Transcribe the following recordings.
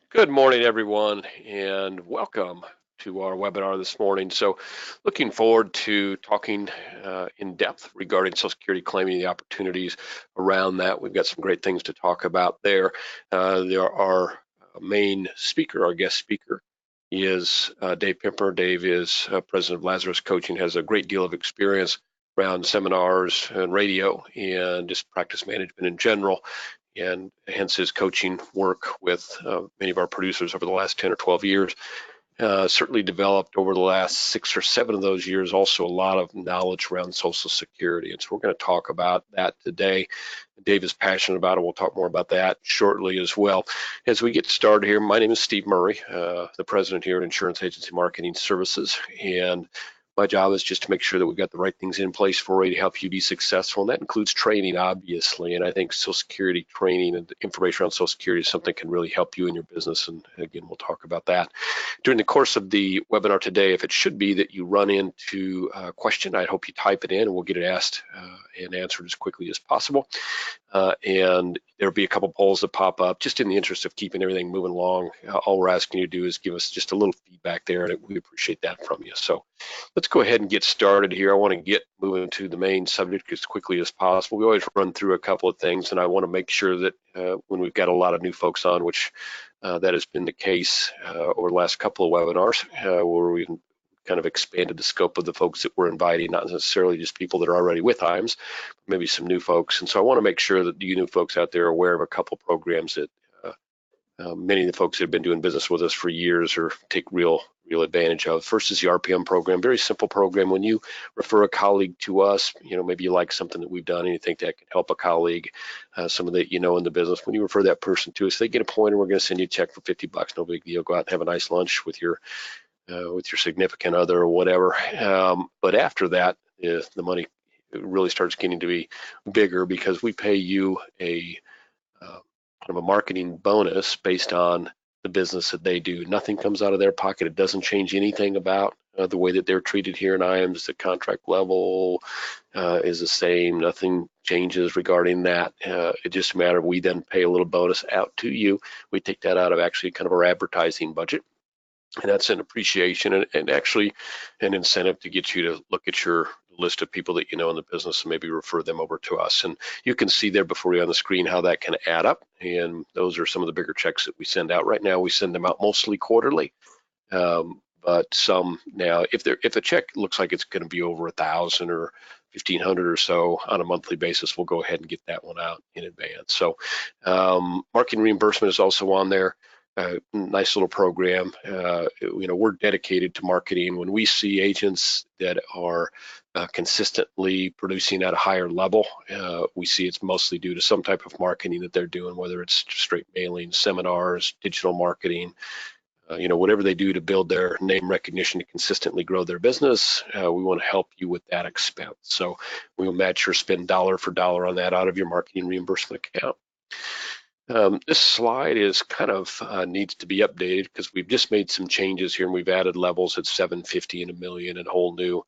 Good morning, everyone, and welcome to our webinar this morning. So looking forward to talking in depth regarding Social Security claiming, the opportunities around that. We've got some great things to talk about there. Our main speaker, our guest speaker, is Dave Pimper. Dave is president of Lazarus Coaching, has a great deal of experience around seminars and radio and just practice management in general, and hence his coaching work with many of our producers over the last 10 or 12 years. Certainly developed over the last 6 or 7 of those years also a lot of knowledge around Social Security. And so we're going to talk about that today. Dave is passionate about it. We'll talk more about that shortly as well. As we get started here, my name is Steve Murray, the president here at Insurance Agency Marketing Services. And my job is just to make sure that we've got the right things in place for you to help you be successful. And that includes training, obviously. And I think Social Security training and information around Social Security is something that can really help you in your business. And again, we'll talk about that. During the course of the webinar today, if it should be that you run into a question, I hope you type it in and we'll get it asked and answered as quickly as possible. And there'll be a couple polls that pop up just in the interest of keeping everything moving along. All we're asking you to do is give us just a little feedback there, and we appreciate that from you. So let's go ahead and get started here. I want to get moving to the main subject as quickly as possible. We always run through a couple of things, and I want to make sure that when we've got a lot of new folks on, which that has been the case over the last couple of webinars, where we kind of expanded the scope of the folks that we're inviting, not necessarily just people that are already with IAMS, maybe some new folks. And so I want to make sure that you new folks out there are aware of a couple programs that many of the folks that have been doing business with us for years or take real advantage of. First is the RPM program, very simple program. When you refer a colleague to us, maybe you like something that we've done and you think that can help a colleague, someone that you know in the business. When you refer that person to us, they get a point and we're going to send you a check for $50, no big deal. Go out and have a nice lunch with your significant other or whatever. But after that, the money really starts getting to be bigger because we pay you a kind of a marketing bonus based on the business that they do. Nothing comes out of their pocket. It doesn't change anything about the way that they're treated here in IAMS. The contract level is the same. Nothing changes regarding that. It just a matter of we then pay a little bonus out to you. We take that out of actually kind of our advertising budget. And that's an appreciation and actually an incentive to get you to look at your list of people that you know in the business and maybe refer them over to us. And you can see there before you on the screen how that can add up. And those are some of the bigger checks that we send out. Right now, we send them out mostly quarterly. But some now, if a check looks like it's going to be over 1,000 or 1,500 or so on a monthly basis, we'll go ahead and get that one out in advance. So marketing reimbursement is also on there. Nice little program. We're dedicated to marketing. When we see agents that are consistently producing at a higher level, we see it's mostly due to some type of marketing that they're doing, whether it's straight mailing, seminars, digital marketing, whatever they do to build their name recognition to consistently grow their business. We want to help you with that expense. So we will match your spend dollar for dollar on that out of your marketing reimbursement account. This slide is kind of needs to be updated because we've just made some changes here and we've added levels at 750 and $1 million and whole new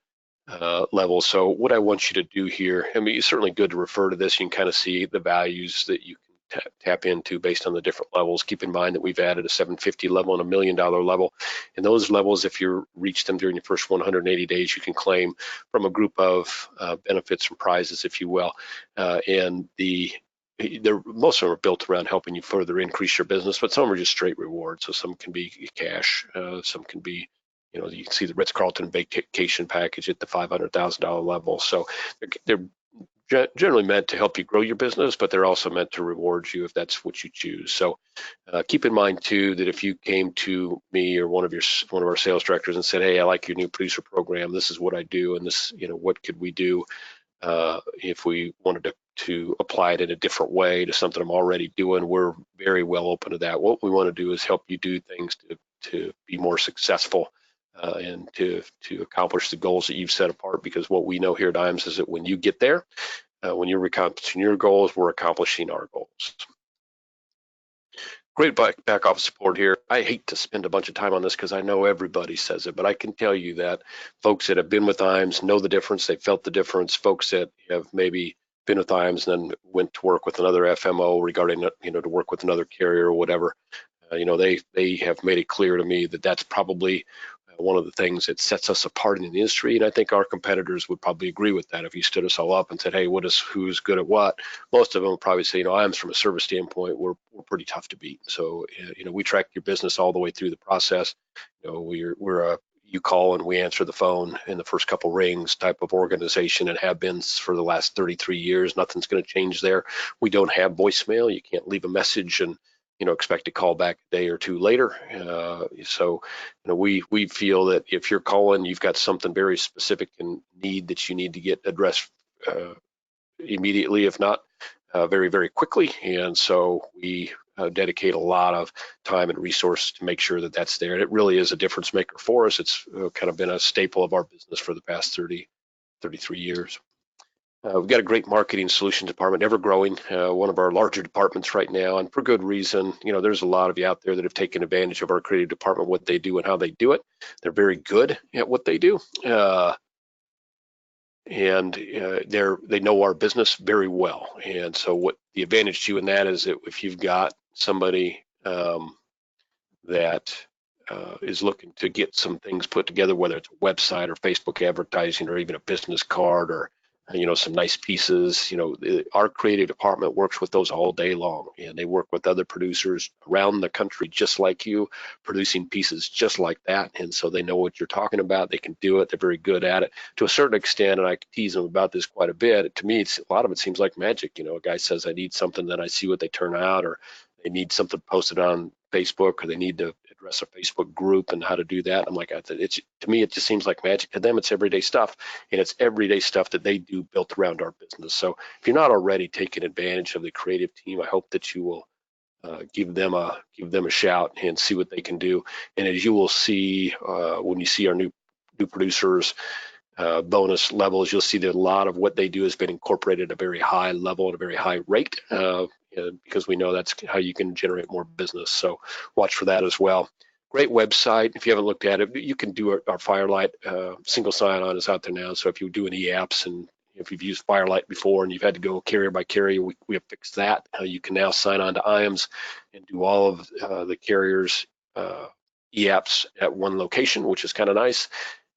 levels. So what I want you to do here, I mean, it's certainly good to refer to this. You can kind of see the values that you can tap into based on the different levels. Keep in mind that we've added a 750 level and $1 million level. And those levels, if you reach them during your first 180 days, you can claim from a group of benefits and prizes, if you will. Most of them are built around helping you further increase your business, but some are just straight rewards. So some can be cash, some can be, you can see the Ritz-Carlton vacation package at the $500,000 level. So they're generally meant to help you grow your business, but they're also meant to reward you if that's what you choose. So keep in mind too that if you came to me or one of our sales directors and said, "Hey, I like your new producer program. This is what I do, and this, what could we do if we wanted to apply it in a different way to something I'm already doing?" We're very well open to that. What we want to do is help you do things to be more successful and to accomplish the goals that you've set apart, because what we know here at IAMS is that when you get there, when you're accomplishing your goals, we're accomplishing our goals. Great back office support here. I hate to spend a bunch of time on this because I know everybody says it, but I can tell you that folks that have been with IAMS know the difference. They felt the difference. Folks that have maybe been with IAMS and then went to work with another FMO regarding, to work with another carrier or whatever, they have made it clear to me that that's probably one of the things that sets us apart in the industry. And I think our competitors would probably agree with that. If you stood us all up and said, hey, who's good at what? Most of them would probably say, IAMS from a service standpoint, we're pretty tough to beat. So, we track your business all the way through the process. We're a you call and we answer the phone in the first couple rings type of organization and have been for the last 33 years. Nothing's going to change there. We don't have voicemail. You can't leave a message and expect to call back a day or two later. So we feel that if you're calling, you've got something very specific and need that you need to get addressed immediately, if not very, very quickly. And so we dedicate a lot of time and resource to make sure that that's there. And it really is a difference maker for us. It's kind of been a staple of our business for the past 33 years. We've got a great marketing solutions department, ever growing, one of our larger departments right now, and for good reason. There's a lot of you out there that have taken advantage of our creative department, what they do and how they do it. They're very good at what they do, and they know our business very well. And so what the advantage to you in that is that if you've got somebody that is looking to get some things put together, whether it's a website or Facebook advertising or even a business card or some nice pieces, our creative department works with those all day long, and they work with other producers around the country just like you, producing pieces just like that. And so they know what you're talking about. They can do it. They're very good at it to a certain extent, and I tease them about this quite a bit. To me, a lot of it seems like magic. A guy says, I need something, then I see what they turn out, or they need something posted on Facebook, or they need to address a Facebook group and how to do that. I'm like, to me, it just seems like magic. To them, it's everyday stuff, and it's everyday stuff that they do built around our business. So if you're not already taking advantage of the creative team, I hope that you will give them a shout and see what they can do. And as you will see when you see our new producers bonus levels, you'll see that a lot of what they do has been incorporated at a very high level, at a very high rate, because we know that's how you can generate more business. So watch for that as well. Great website. If you haven't looked at it, you can do our Firelight single sign-on is out there now. So if you do any apps, and if you've used Firelight before and you've had to go carrier by carrier, we have fixed that. You can now sign on to IAMS and do all of the carriers' e-apps at one location, which is kind of nice.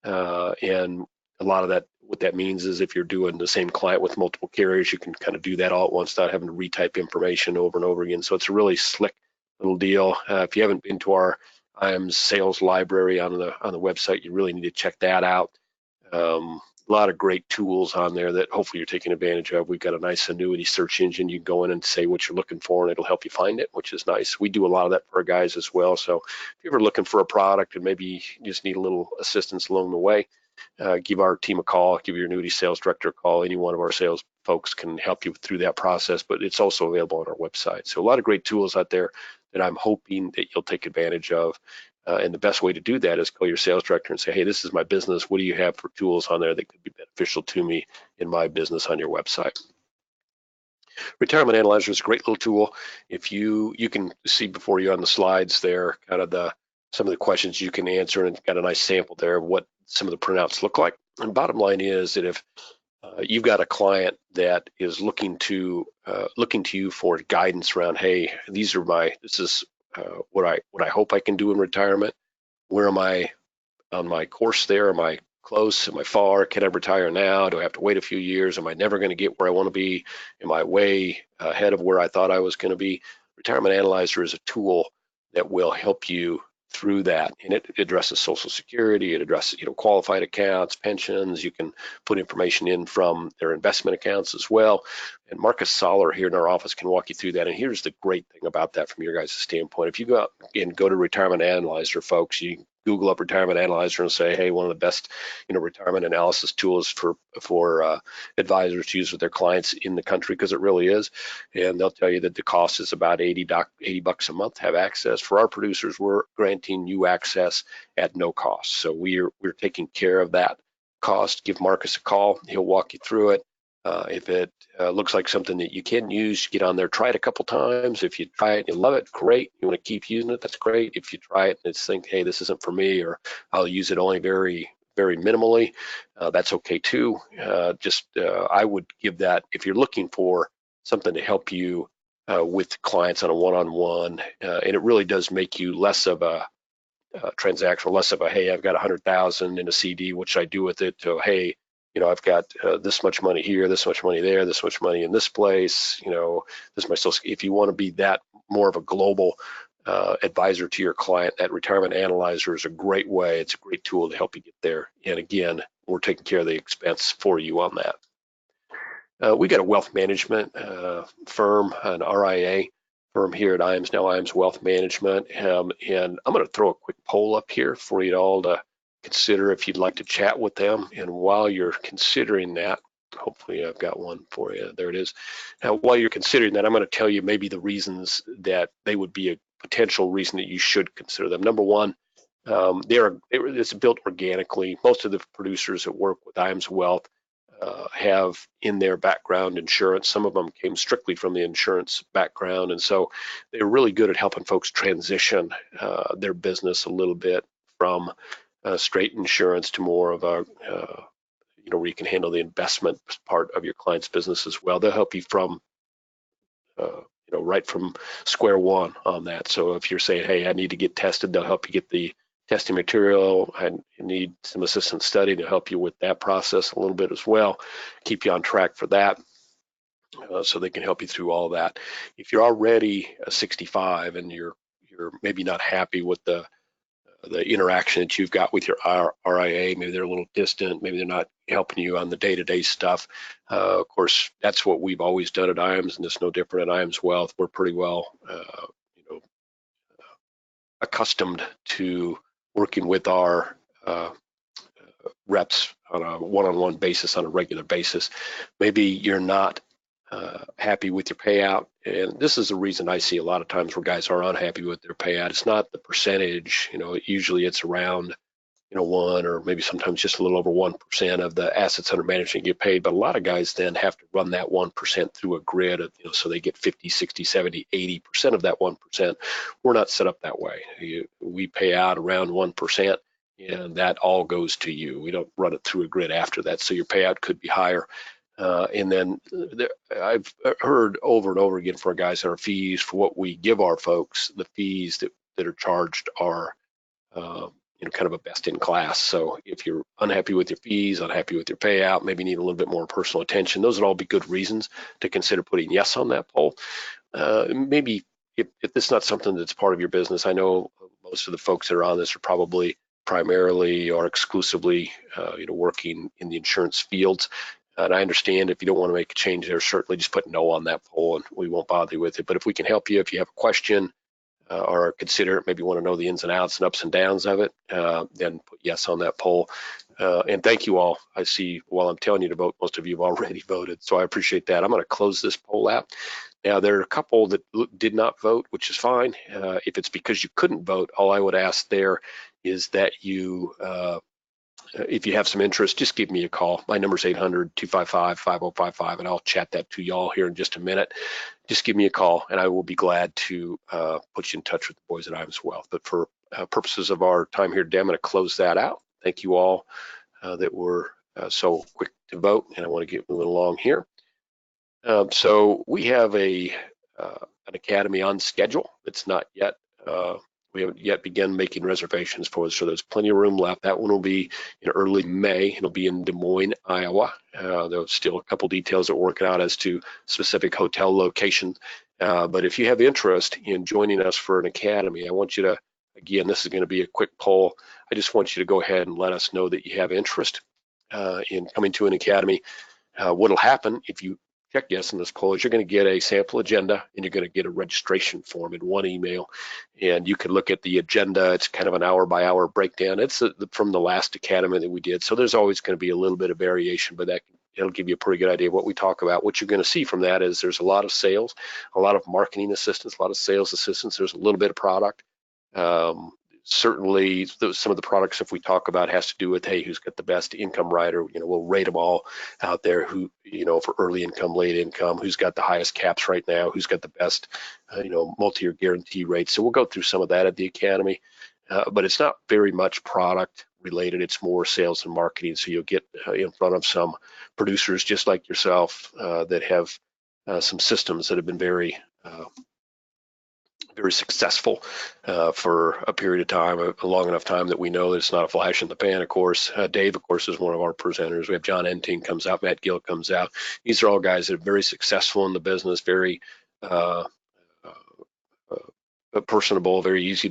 And a lot of that, what that means is if you're doing the same client with multiple carriers, you can kind of do that all at once without having to retype information over and over again. So it's a really slick little deal. If you haven't been to our IAMS sales library on the website, you really need to check that out. A lot of great tools on there that hopefully you're taking advantage of. We've got a nice annuity search engine. You can go in and say what you're looking for, and it'll help you find it, which is nice. We do a lot of that for our guys as well. So if you're ever looking for a product and maybe you just need a little assistance along the way, give our team a call, give your annuity sales director a call. Any one of our sales folks can help you through that process, but it's also available on our website. So a lot of great tools out there that I'm hoping that you'll take advantage of. And the best way to do that is call your sales director and say, hey, this is my business. What do you have for tools on there that could be beneficial to me in my business on your website? Retirement Analyzer is a great little tool. If you can see before you on the slides there, kind of some of the questions you can answer, and got a nice sample there of what some of the printouts look like. And bottom line is that if you've got a client that is looking to you for guidance around, hey, this is what I hope I can do in retirement. Where am I on my course there? Am I close? Am I far? Can I retire now? Do I have to wait a few years? Am I never going to get where I want to be? Am I way ahead of where I thought I was going to be? Retirement Analyzer is a tool that will help you through that, and it addresses Social Security, it addresses qualified accounts, pensions. You can put information in from their investment accounts as well. And Marcus Soller here in our office can walk you through that. And here's the great thing about that from your guys' standpoint. If you go out and go to Retirement Analyzer, folks, you Google up Retirement Analyzer and say, hey, one of the best retirement analysis tools for advisors to use with their clients in the country, because it really is. And they'll tell you that the cost is about $80 a month to have access. For our producers, we're granting you access at no cost. So we're taking care of that cost. Give Marcus a call. He'll walk you through it. If it looks like something that you can use, get on there, try it a couple times. If you try it and you love it, great. You want to keep using it, that's great. If you try it and it's think, hey, this isn't for me, or I'll use it only very, very minimally, that's okay too. I would give that, if you're looking for something to help you with clients on a one-on-one, and it really does make you less of a transactional, less of a, hey, I've got 100,000 in a CD, what should I do with it? To, hey, I've got this much money here, this much money there, this much money in this place, this is my social. If you want to be that more of a global advisor to your client, that retirement analyzer is a great way. It's a great tool to help you get there. And again, we're taking care of the expense for you on that. We got a wealth management firm, an RIA firm here at IAMS, now IAMS Wealth Management. And I'm going to throw a quick poll up here for you all to consider if you'd like to chat with them. And while you're considering that, hopefully I've got one for you. There it is. Now, while you're considering that, I'm going to tell you maybe the reasons that they would be a potential reason that you should consider them. Number one, it's built organically. Most of the producers that work with IAMS Wealth have in their background insurance. Some of them came strictly from the insurance background, and so they're really good at helping folks transition their business a little bit from straight insurance to more of a where you can handle the investment part of your client's business as well. They'll help you from right from square one on that. So if you're saying, hey, I need to get tested, they'll help you get the testing material. I need some assistance study to help you with that process a little bit as well, keep you on track for that. So they can help you through all that. If you're already 65 and you're maybe not happy with the interaction that you've got with your RIA, maybe they're a little distant, maybe they're not helping you on the day-to-day stuff. Of course, that's what we've always done at IAMS, and it's no different at IAMS Wealth. We're pretty well, accustomed to working with our reps on a one-on-one basis, on a regular basis. Maybe you're not happy with your payout, and this is the reason I see a lot of times where guys are unhappy with their payout. It's not the percentage, usually it's around 1 or maybe sometimes just a little over 1% of the assets under management get paid, but a lot of guys then have to run that 1% through a grid of, so they get 50, 60, 70, 80% of that 1%. We're not set up that way. We pay out around 1%, and that all goes to you. We don't run it through a grid after that, so your payout could be higher. And then I've heard over and over again for guys that our fees for what we give our folks, the fees that are charged are kind of a best in class. So if you're unhappy with your fees, unhappy with your payout, maybe need a little bit more personal attention, those would all be good reasons to consider putting yes on that poll. Maybe if this is not something that's part of your business, I know most of the folks that are on this are probably primarily or exclusively working in the insurance fields. And I understand if you don't want to make a change there, certainly just put no on that poll and we won't bother you with it. But if we can help you, if you have a question or consider it, maybe want to know the ins and outs and ups and downs of it, then put yes on that poll. And thank you all. I see while I'm telling you to vote, most of you have already voted. So I appreciate that. I'm going to close this poll out. Now, there are a couple that did not vote, which is fine. If it's because you couldn't vote, all I would ask there is that you if you have some interest, just give me a call. My number is 800-255-5055, and I'll chat that to y'all here in just a minute. Just give me a call, and I will be glad to put you in touch with the boys at IAMS Wealth. But for purposes of our time here today, I'm going to close that out. Thank you all that were so quick to vote, and I want to get moving along here. So we have an academy on schedule. It's not yet. We haven't yet begun making reservations for it, so there's plenty of room left. That one will be in early May. It'll be in Des Moines, Iowa. There's still a couple details that we're working out as to specific hotel locations. But if you have interest in joining us for an academy, I want you to, again, this is going to be a quick poll. I just want you to go ahead and let us know that you have interest in coming to an academy. What'll happen if you check yes in this poll is you're going to get a sample agenda and you're going to get a registration form in one email, and you can look at the agenda. It's kind of an hour-by-hour breakdown. It's from the last academy that we did, so there's always going to be a little bit of variation, but it'll give you a pretty good idea of what we talk about. What you're going to see from that is there's a lot of sales, a lot of marketing assistance, a lot of sales assistance. There's a little bit of product. certainly some of the products, if we talk about, has to do with, hey, who's got the best income rider? We'll rate them all out there. Who, for early income, late income, who's got the highest caps right now? Who's got the best, multi-year guarantee rates? So we'll go through some of that at the Academy, but it's not very much product related. It's more sales and marketing. So you'll get in front of some producers just like yourself that have some systems that have been very successful for a period of time, a long enough time that we know that it's not a flash in the pan. Of course, Dave, of course, is one of our presenters. We have John Enting comes out, Matt Gill comes out. These are all guys that are very successful in the business, very personable, very easy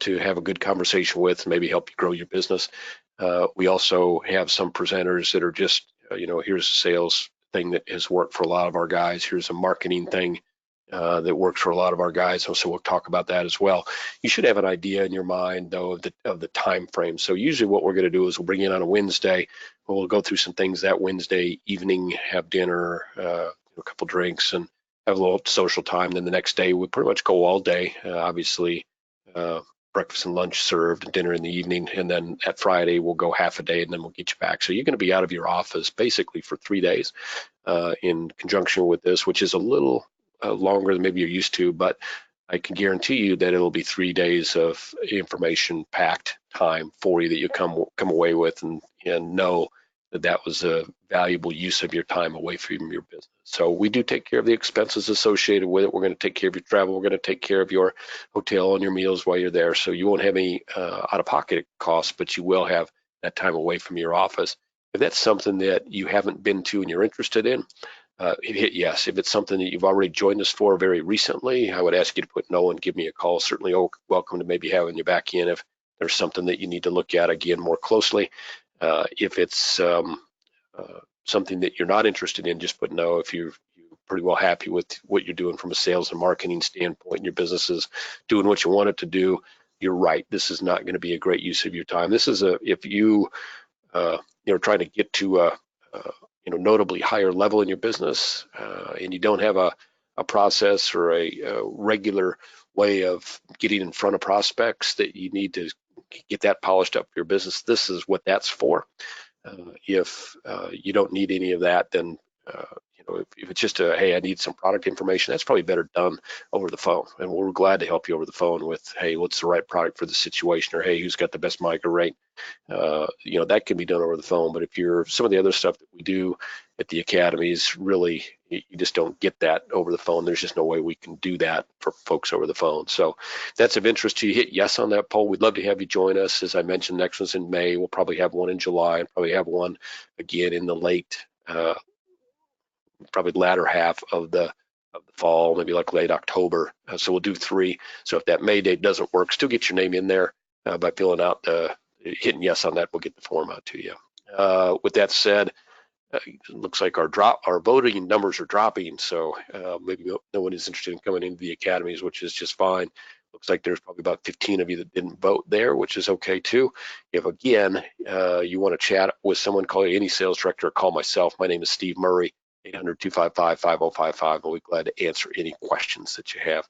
to have a good conversation with, and maybe help you grow your business. We also have some presenters that are just, here's a sales thing that has worked for a lot of our guys. Here's a marketing thing that works for a lot of our guys. So we'll talk about that as well. You should have an idea in your mind, though, of the time frame. So usually what we're going to do is we'll bring you in on a Wednesday. We'll go through some things that Wednesday evening, have dinner, a couple drinks, and have a little social time. Then the next day we pretty much go all day. Obviously, breakfast and lunch served, and dinner in the evening, and then at Friday we'll go half a day, and then we'll get you back. So you're going to be out of your office basically for 3 days in conjunction with this, which is a little longer than maybe you're used to, but I can guarantee you that it'll be 3 days of information-packed time for you that you come away with and know that was a valuable use of your time away from your business. So we do take care of the expenses associated with it. We're going to take care of your travel. We're going to take care of your hotel and your meals while you're there. So you won't have any out-of-pocket costs, but you will have that time away from your office. If that's something that you haven't been to and you're interested in, hit yes. If it's something that you've already joined us for very recently, I would ask you to put no and give me a call. Certainly welcome to maybe having you back in if there's something that you need to look at again more closely. If it's something that you're not interested in, just put no. If you're pretty well happy with what you're doing from a sales and marketing standpoint and your business is doing what you want it to do, you're right. This is not going to be a great use of your time. This is if you trying to get to a notably higher level in your business, and you don't have a process or a regular way of getting in front of prospects that you need to get that polished up for your business, this is what that's for. If you don't need any of that, then if it's just hey, I need some product information, that's probably better done over the phone. And we're glad to help you over the phone with, hey, what's the right product for the situation, or hey, who's got the best MIGA rate? That can be done over the phone. But if you're some of the other stuff that we do at the academies, really, you just don't get that over the phone. There's just no way we can do that for folks over the phone. So if that's of interest to you, hit yes on that poll. We'd love to have you join us. As I mentioned, next one's in May. We'll probably have one in July and probably have one again in the late, probably latter half of the fall, maybe like late October. So we'll do 3. So if that May date doesn't work, still get your name in there by filling out hitting yes on that. We'll get the form out to you. With that said, it looks like our voting numbers are dropping, so maybe no one is interested in coming into the academies, which is just fine. Looks like there's probably about 15 of you that didn't vote there, which is okay too. If again you want to chat with someone, call any sales director or call myself. My name is Steve Murray, 800-255-5055. I'll be glad to answer any questions that you have.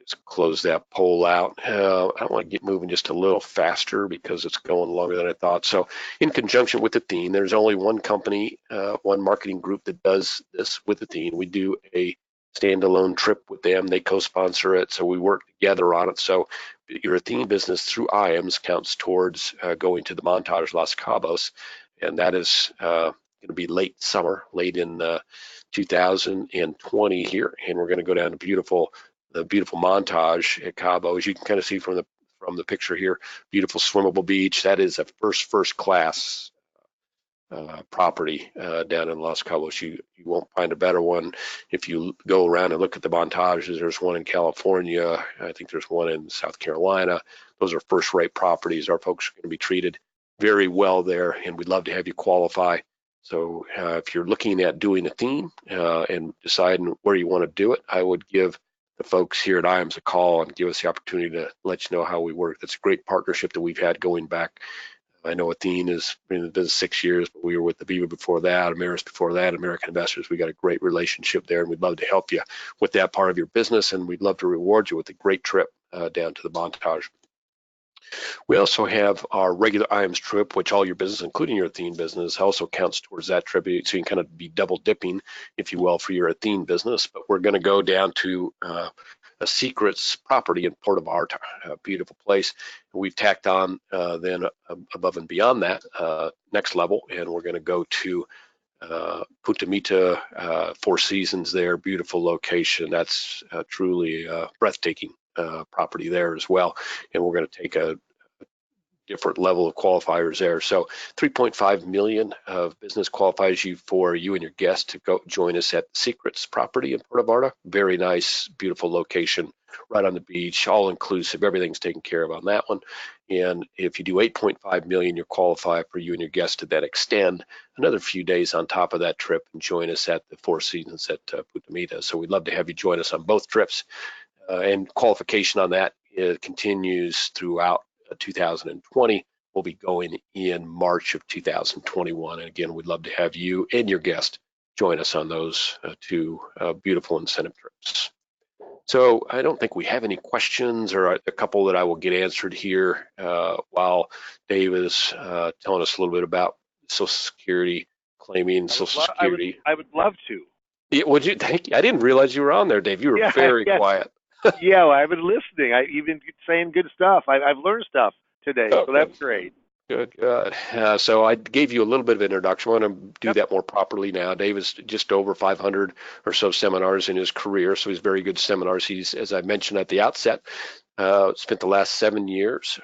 Just close that poll out. I want to get moving just a little faster because it's going longer than I thought. So in conjunction with Athene, there's only one company, one marketing group that does this with Athene. We do a standalone trip with them. They co-sponsor it, so we work together on it. So your Athene business through IAMS counts towards going to the Montage Los Cabos, and that is going to be late summer, late in 2020 here, and we're going to go down to the beautiful Montage at Cabo. As you can kind of see from the picture here, beautiful swimmable beach. That is a first class property down in Los Cabos. You won't find a better one. If you go around and look at the Montages, there's one in California. I think there's one in South Carolina. Those are first-rate properties. Our folks are going to be treated very well there, and we'd love to have you qualify. So if you're looking at doing Athene and deciding where you want to do it, I would give the folks here at IAMS a call and give us the opportunity to let you know how we work. That's a great partnership that we've had going back. I know Athene has been in the business 6 years, but we were with Aviva before that, Ameris before that, American Investors. We got a great relationship there, and we'd love to help you with that part of your business, and we'd love to reward you with a great trip down to the Montage. We also have our regular IAMS trip, which all your business, including your Athene business, also counts towards that trip. So you can kind of be double dipping, if you will, for your Athene business. But we're going to go down to a Secrets property in Puerto Vallarta, a beautiful place. We've tacked on then above and beyond that next level, and we're going to go to Punta Mita, Four Seasons there, beautiful location. That's truly breathtaking property there as well. And we're going to take a different level of qualifiers there. So 3.5 million of business qualifies you for you and your guests to go join us at Secrets property in Puerto Vallarta. Very nice, beautiful location, right on the beach, all inclusive. Everything's taken care of on that one. And if you do 8.5 million, you're qualified for you and your guests to then extend another few days on top of that trip and join us at the Four Seasons at Punta Mita. So we'd love to have you join us on both trips. And qualification on that continues throughout 2020. We'll be going in March of 2021. And again, we'd love to have you and your guest join us on those two beautiful incentive trips. So I don't think we have any questions, or a couple that I will get answered here while Dave is telling us a little bit about Social Security, claiming Social Security. I would love to. Yeah, would you? Thank you. I didn't realize you were on there, Dave. You were very quiet. Yeah, well, I've been listening. You've been saying good stuff. I've learned stuff today, so that's great. Good. So I gave you a little bit of introduction. I want to do that more properly now. Dave is just over 500 or so seminars in his career, so he's very good seminars. He's, as I mentioned at the outset, spent the last 7 years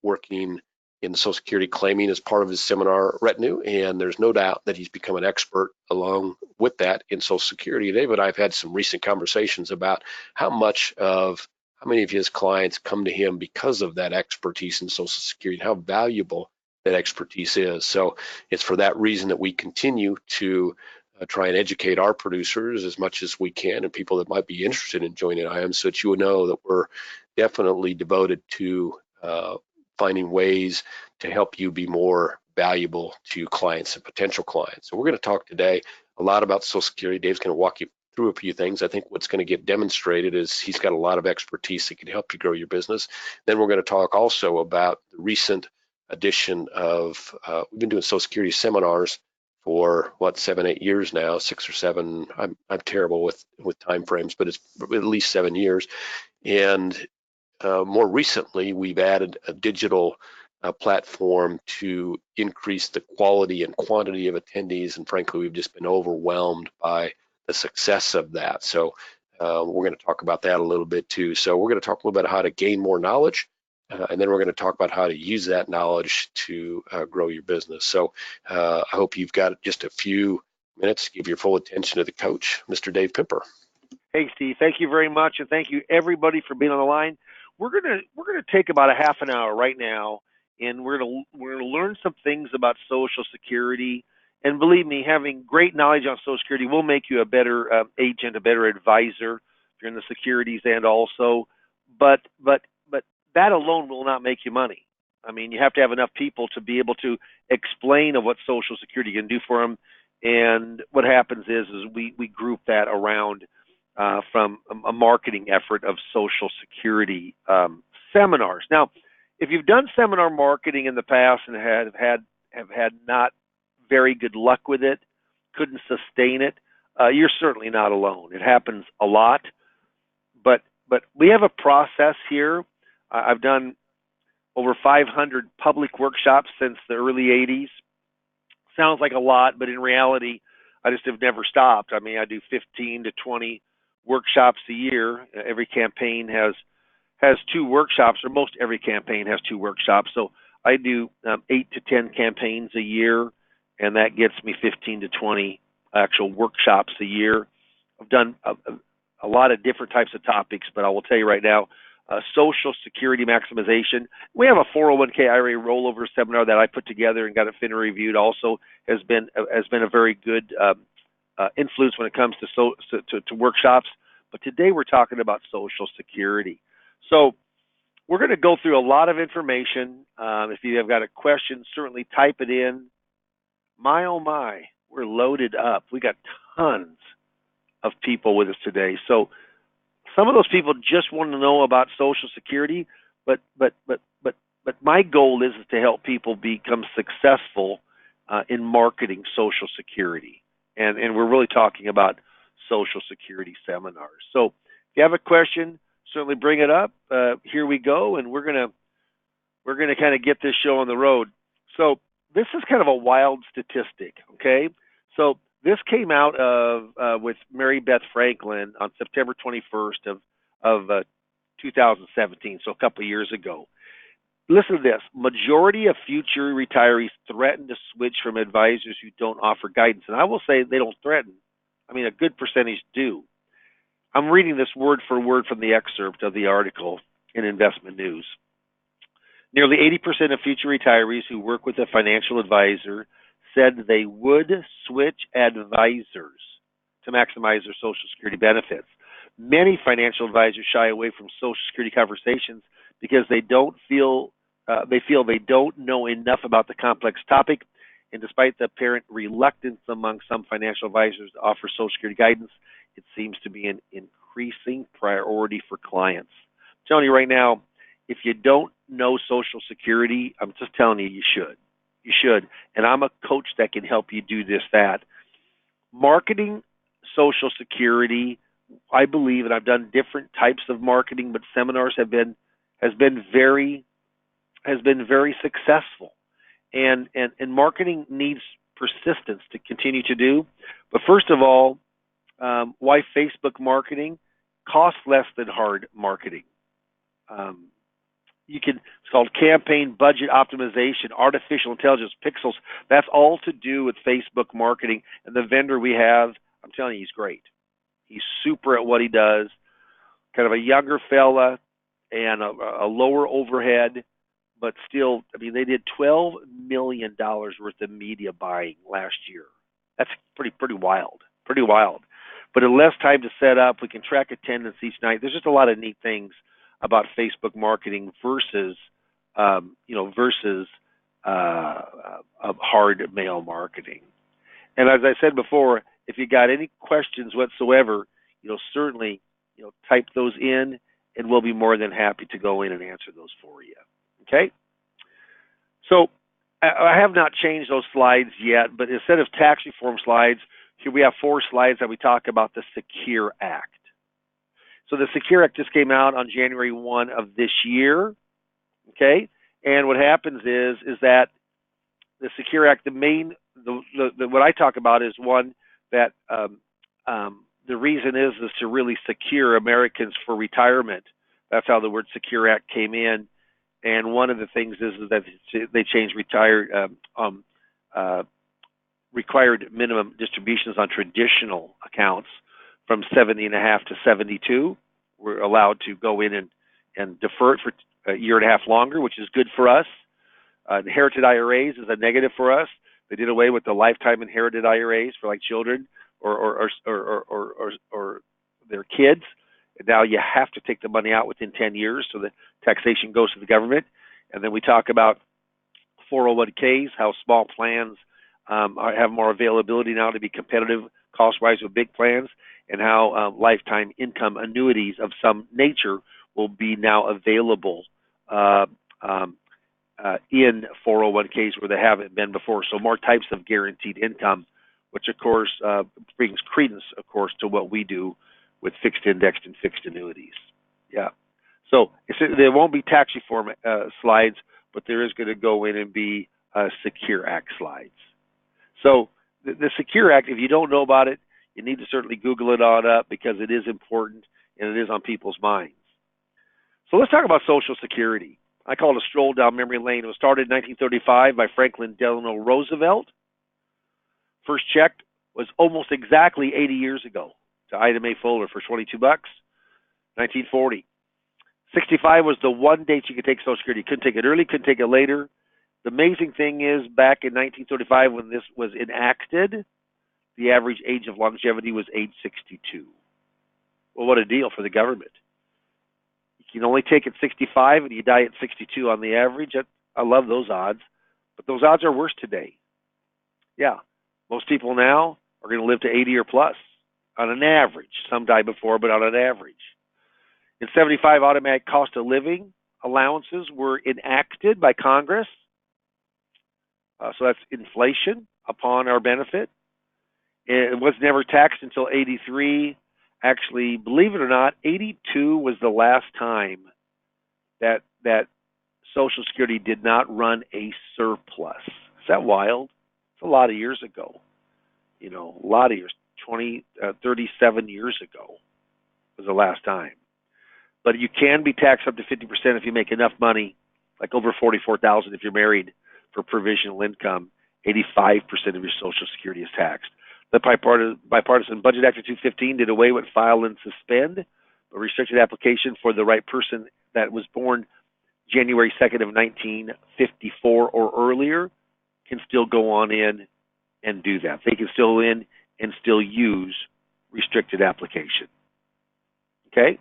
working in the Social Security claiming as part of his seminar retinue, and there's no doubt that he's become an expert along with that in Social Security. Dave and I have had some recent conversations about how many of his clients come to him because of that expertise in Social Security, and how valuable that expertise is. So it's for that reason that we continue to try and educate our producers as much as we can, and people that might be interested in joining IAM, so that you will know that we're definitely devoted to finding ways to help you be more valuable to clients and potential clients. So we're going to talk today a lot about Social Security. Dave's going to walk you through a few things. I think what's going to get demonstrated is he's got a lot of expertise that can help you grow your business. Then we're going to talk also about the recent addition of, we've been doing Social Security seminars for 7, 8 years now, 6 or 7. I'm terrible with time frames, but it's at least 7 years. And more recently, we've added a digital platform to increase the quality and quantity of attendees. And frankly, we've just been overwhelmed by the success of that. So we're going to talk about that a little bit too. So we're going to talk a little bit about how to gain more knowledge, and then we're going to talk about how to use that knowledge to grow your business. So I hope you've got just a few minutes to give your full attention to the coach, Mr. Dave Pimper. Hey, Steve, thank you very much, and thank you everybody for being on the line. We're gonna take about a half an hour right now, and we're gonna learn some things about Social Security. And believe me, having great knowledge on Social Security will make you a better agent, a better advisor if you're in the securities end also. But that alone will not make you money. I mean, you have to have enough people to be able to explain of what Social Security can do for them. And what happens is we group that around from a marketing effort of Social Security seminars. Now, if you've done seminar marketing in the past and have had not very good luck with it, couldn't sustain it, you're certainly not alone. It happens a lot, but we have a process here. I've done over 500 public workshops since the early 80s. Sounds like a lot, but in reality, I just have never stopped. I mean, I do 15 to 20 workshops a year. Every campaign has 2 workshops, or most every campaign has 2 workshops. So I do 8 to 10 campaigns a year, and that gets me 15 to 20 actual workshops a year. I've done a lot of different types of topics, but I will tell you right now, Social Security maximization. We have a 401k IRA rollover seminar that I put together and got it FINRA reviewed. Also has been a very good influence when it comes to workshops. But today we're talking about Social Security. So we're going to go through a lot of information. If you have got a question, certainly type it in. My, oh my, we're loaded up. We got tons of people with us today. So some of those people just want to know about Social Security, but but my goal is to help people become successful in marketing Social Security, and we're really talking about Social Security seminars. So if you have a question, certainly bring it up. Here we go, and we're gonna kind of get this show on the road. So this is kind of a wild statistic, okay? So this came out of with Mary Beth Franklin on September 21st of 2017, so a couple of years ago. Listen to this. Majority of future retirees threaten to switch from advisors who don't offer guidance. And I will say they don't threaten. I mean, a good percentage do. I'm reading this word for word from the excerpt of the article in Investment News. Nearly 80% of future retirees who work with a financial advisor said they would switch advisors to maximize their Social Security benefits. Many financial advisors shy away from Social Security conversations because they feel they don't know enough about the complex topic, and despite the apparent reluctance among some financial advisors to offer Social Security guidance, it seems to be an increasing priority for clients. I'm telling you right now, if you don't know Social Security, I'm just telling you, you should. You should. And I'm a coach that can help you do that. Marketing Social Security, I believe, and I've done different types of marketing, but seminars has been very successful. And marketing needs persistence to continue to do. But first of all, why Facebook marketing costs less than hard marketing. It's called campaign budget optimization, artificial intelligence, pixels. That's all to do with Facebook marketing. And the vendor we have, I'm telling you, he's great. He's super at what he does. Kind of a younger fella and a lower overhead, but still, I mean, they did $12 million worth of media buying last year. That's pretty wild, But in less time to set up, we can track attendance each night. There's just a lot of neat things about Facebook marketing versus hard mail marketing. And as I said before, if you got any questions whatsoever, certainly type those in, and we'll be more than happy to go in and answer those for you. Okay? So I have not changed those slides yet, but instead of tax reform slides, here we have 4 slides that we talk about the Secure Act. So the Secure Act just came out on January 1 of this year. Okay? And what happens is that the Secure Act, what I talk about is one that the reason is to really secure Americans for retirement. That's how the word Secure Act came in. And one of the things is that they changed required minimum distributions on traditional accounts from 70.5 to 72. We're allowed to go in and defer it for a year and a half longer, which is good for us. Inherited IRAs is a negative for us. They did away with the lifetime inherited IRAs for like children or their kids. And now you have to take the money out within 10 years, so the taxation goes to the government. And then we talk about 401ks, how small plans have more availability now to be competitive cost-wise with big plans, and how lifetime income annuities of some nature will be now available in 401ks where they haven't been before. So more types of guaranteed income, which of course brings credence, of course, to what we do with fixed indexed and fixed annuities. Yeah. So there won't be tax reform slides, but there is going to go in and be Secure Act slides. So the Secure Act, if you don't know about it, you need to certainly Google it on up because it is important and it is on people's minds. So let's talk about Social Security. I call it a stroll down memory lane. It was started in 1935 by Franklin Delano Roosevelt. First check was almost exactly 80 years ago to Ida Mae Fuller for $22, 1940. 65 was the one date you could take Social Security. You couldn't take it early, couldn't take it later. The amazing thing is, back in 1935, when this was enacted, the average age of longevity was age 62. Well, what a deal for the government. You can only take it 65 and you die at 62 on the average. I love those odds, but those odds are worse today. Yeah, most people now are going to live to 80 or plus on an average. Some die before, but on an average. In 75, automatic cost of living allowances were enacted by Congress. So that's inflation upon our benefit. It was never taxed until 83. Actually, believe it or not, 82 was the last time that Social Security did not run a surplus. Is that wild? It's a lot of years ago. A lot of years. 37 years ago was the last time. But you can be taxed up to 50% if you make enough money, like over $44,000 if you're married for provisional income. 85% of your Social Security is taxed. The Bipartisan Budget Act of 2015 did away with file and suspend, but restricted application for the right person that was born January 2nd of 1954 or earlier can still go on in and do that. They can still in and still use restricted application. Okay?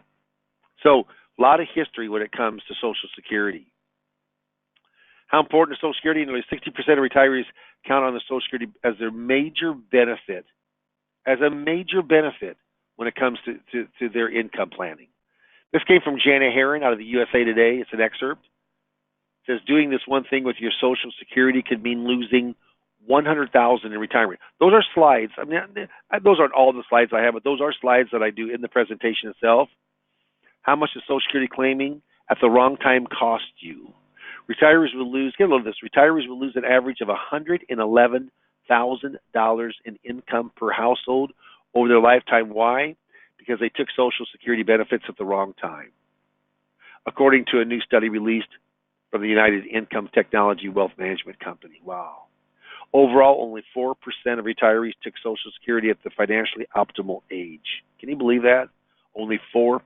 So a lot of history when it comes to Social Security. How important is Social Security? Nearly 60% of retirees count on the Social Security as their major benefit, when it comes to their income planning. This came from Janet Herron out of the USA Today. It's an excerpt. It says, doing this one thing with your Social Security could mean losing $100,000 in retirement. Those are slides. I mean, those aren't all the slides I have, but those are slides that I do in the presentation itself. How much is Social Security claiming at the wrong time cost you? Retirees will lose, get a load of this, retirees will lose an average of $111,000 in income per household over their lifetime. Why? Because they took Social Security benefits at the wrong time. According to a new study released from the United Income Technology Wealth Management Company. Wow. Overall, only 4% of retirees took Social Security at the financially optimal age. Can you believe that? Only 4%.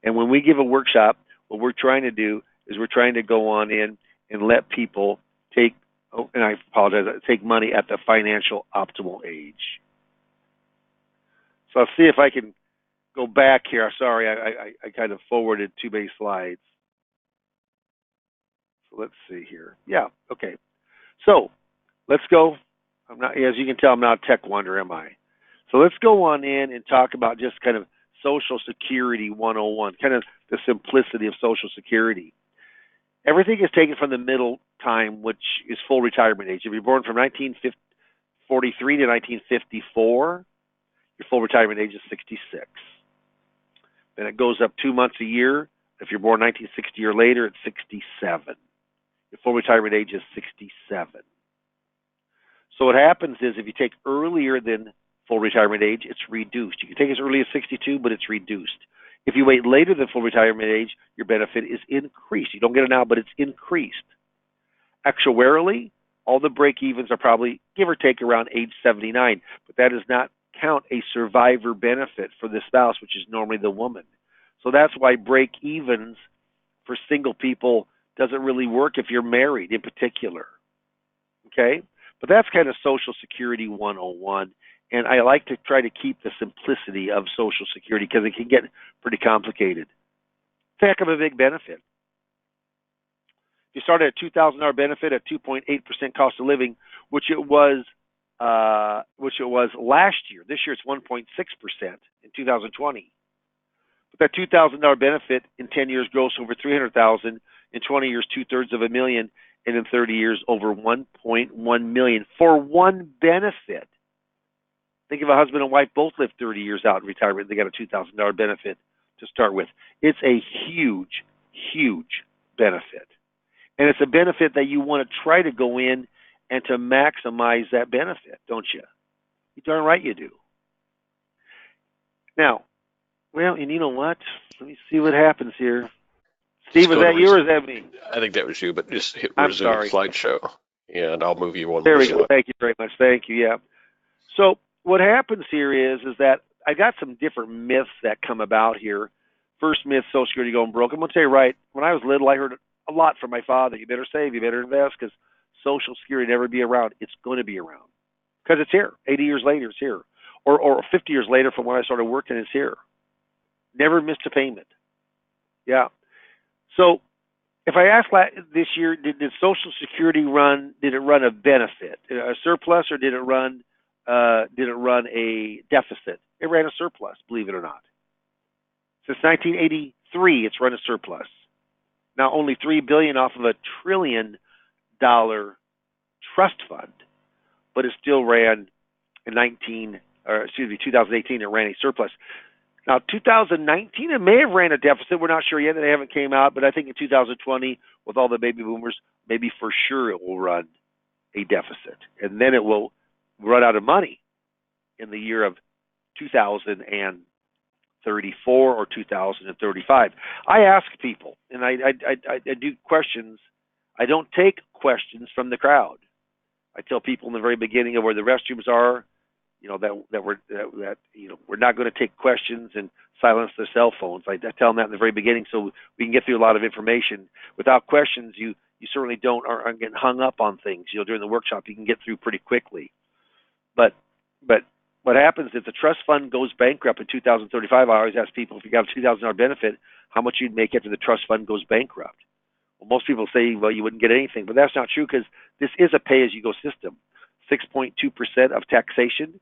And when we give a workshop, what we're trying to do is we're trying to go on in and let people take, and I apologize, take money at the financial optimal age. So I'll see if I can go back here. Sorry, I kind of forwarded too many slides. So let's see here. Yeah, okay. So let's go. I'm not, as you can tell, I'm not a tech wonder, am I? So let's go on in and talk about just kind of Social Security 101, kind of the simplicity of Social Security. Everything is taken from the middle time, which is full retirement age. If you're born from 1943 to 1954, your full retirement age is 66. Then it goes up 2 months a year. If you're born 1960 or later, it's 67. Your full retirement age is 67. So what happens is if you take earlier than full retirement age, it's reduced. You can take as early as 62, but it's reduced. If you wait later than full retirement age, your benefit is increased. You don't get it now, but it's increased. Actuarially, all the break-evens are probably, give or take, around age 79, but that does not count a survivor benefit for the spouse, which is normally the woman. So that's why break-evens for single people doesn't really work if you're married in particular. Okay? But that's kind of Social Security 101. And I like to try to keep the simplicity of Social Security because it can get pretty complicated. It's a heck of a big benefit. You started at $2,000 benefit at 2.8% cost of living, which it was last year. This year it's 1.6% in 2020. But that $2,000 benefit in 10 years grows over $300,000, in 20 years $250,000, and in 30 years over $1.1 million for one benefit. Think of a husband and wife both lived 30 years out in retirement. They got a $2,000 benefit to start with. It's a huge, huge benefit. And it's a benefit that you want to try to go in and to maximize that benefit, don't you? You darn right you do. Now, well, and you know what? Let me see what happens here. Steve, is that you or is that me? I think that was you, but just hit I'm resume sorry. slideshow, and I'll move you one There more we go. slide. Thank you very much. Thank you. Yeah. So what happens here is that I got some different myths that come about here. First myth, Social Security going broke. I'm going to tell you right, when I was little, I heard a lot from my father. You better save, you better invest, because Social Security never be around. It's going to be around because it's here. 80 years later, it's here. Or 50 years later from when I started working, it's here. Never missed a payment. Yeah. So if I asked this year, did Social Security run a benefit, a surplus, or did it run a deficit? It ran a surplus, believe it or not. Since 1983, it's run a surplus. Now only $3 billion off of a $1 trillion trust fund, but it still ran in 2018. It ran a surplus. Now 2019, it may have ran a deficit. We're not sure yet. They haven't came out, but I think in 2020, with all the baby boomers, maybe for sure it will run a deficit, and then it will run out of money in the year of 2034 or 2035. I ask people, and I do questions. I don't take questions from the crowd. I tell people in the very beginning of where the restrooms are, we're not going to take questions and silence their cell phones. I tell them that in the very beginning so we can get through a lot of information. Without questions, you certainly aren't getting hung up on things. During the workshop, you can get through pretty quickly. But what happens if the trust fund goes bankrupt in 2035? I always ask people, if you got a $2,000 benefit, how much you'd make after the trust fund goes bankrupt. Well, most people say, well, you wouldn't get anything, but that's not true, because this is a pay-as-you-go system. 6.2% of taxation,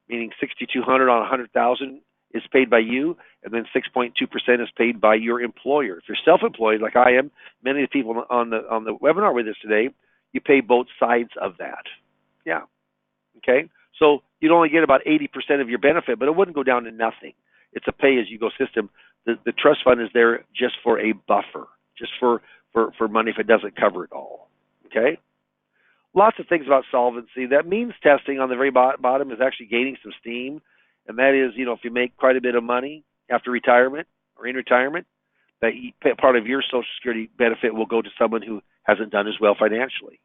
meaning $6,200 on $100,000 is paid by you, and then 6.2% is paid by your employer. If you're self-employed, like I am, many of the people on the webinar with us today, you pay both sides of that. Yeah. Okay. So you'd only get about 80% of your benefit, but it wouldn't go down to nothing. It's a pay-as-you-go system. The trust fund is there just for a buffer, just for money if it doesn't cover it all. Okay. Lots of things about solvency. That means testing on the very bottom is actually gaining some steam, and that is, if you make quite a bit of money after retirement or in retirement, that part of your Social Security benefit will go to someone who hasn't done as well financially.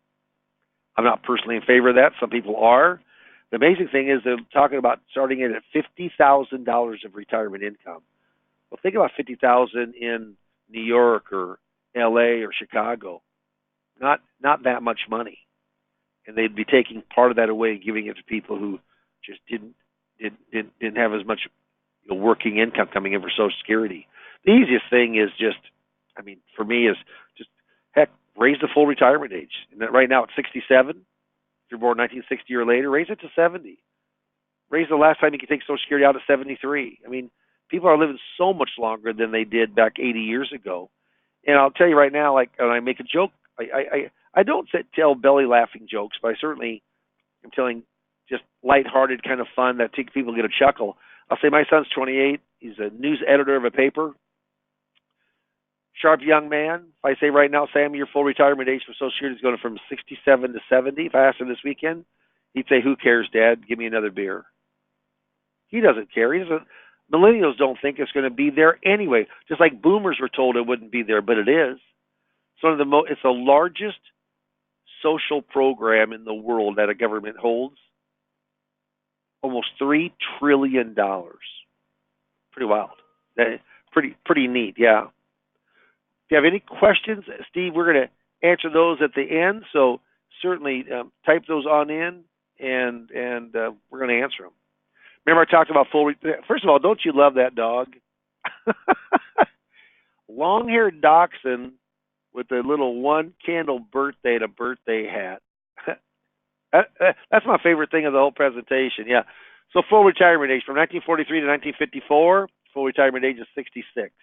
I'm not personally in favor of that. Some people are. The amazing thing is they're talking about starting it at $50,000 of retirement income. Well, think about $50,000 in New York or L.A. or Chicago. Not that much money. And they'd be taking part of that away and giving it to people who just didn't have as much working income coming in for Social Security. The easiest thing is for me is just, heck, raise the full retirement age. And that right now it's 67. If you're born 1960 or later, raise it to 70. Raise the last time you can take Social Security out at 73. People are living so much longer than they did back 80 years ago. And I'll tell you right now, like when I make a joke, I don't tell belly laughing jokes, but I certainly am telling just lighthearted kind of fun that people get a chuckle. I'll say my son's 28. He's a news editor of a paper. Sharp young man. If I say right now, Sam, your full retirement age for Social Security is going from 67 to 70. If I asked him this weekend, he'd say, "Who cares, Dad? Give me another beer." He doesn't care. Millennials don't think it's going to be there anyway. Just like boomers were told it wouldn't be there, but it is. It's the largest social program in the world that a government holds. Almost $3 trillion. Pretty wild. Pretty neat, yeah. If you have any questions, Steve, we're going to answer those at the end. So certainly type those on in, and we're going to answer them. Remember I talked about first of all, don't you love that dog? Long-haired dachshund with a little one-candle birthday and a birthday hat. That's my favorite thing of the whole presentation, yeah. So full retirement age from 1943 to 1954, full retirement age is 66.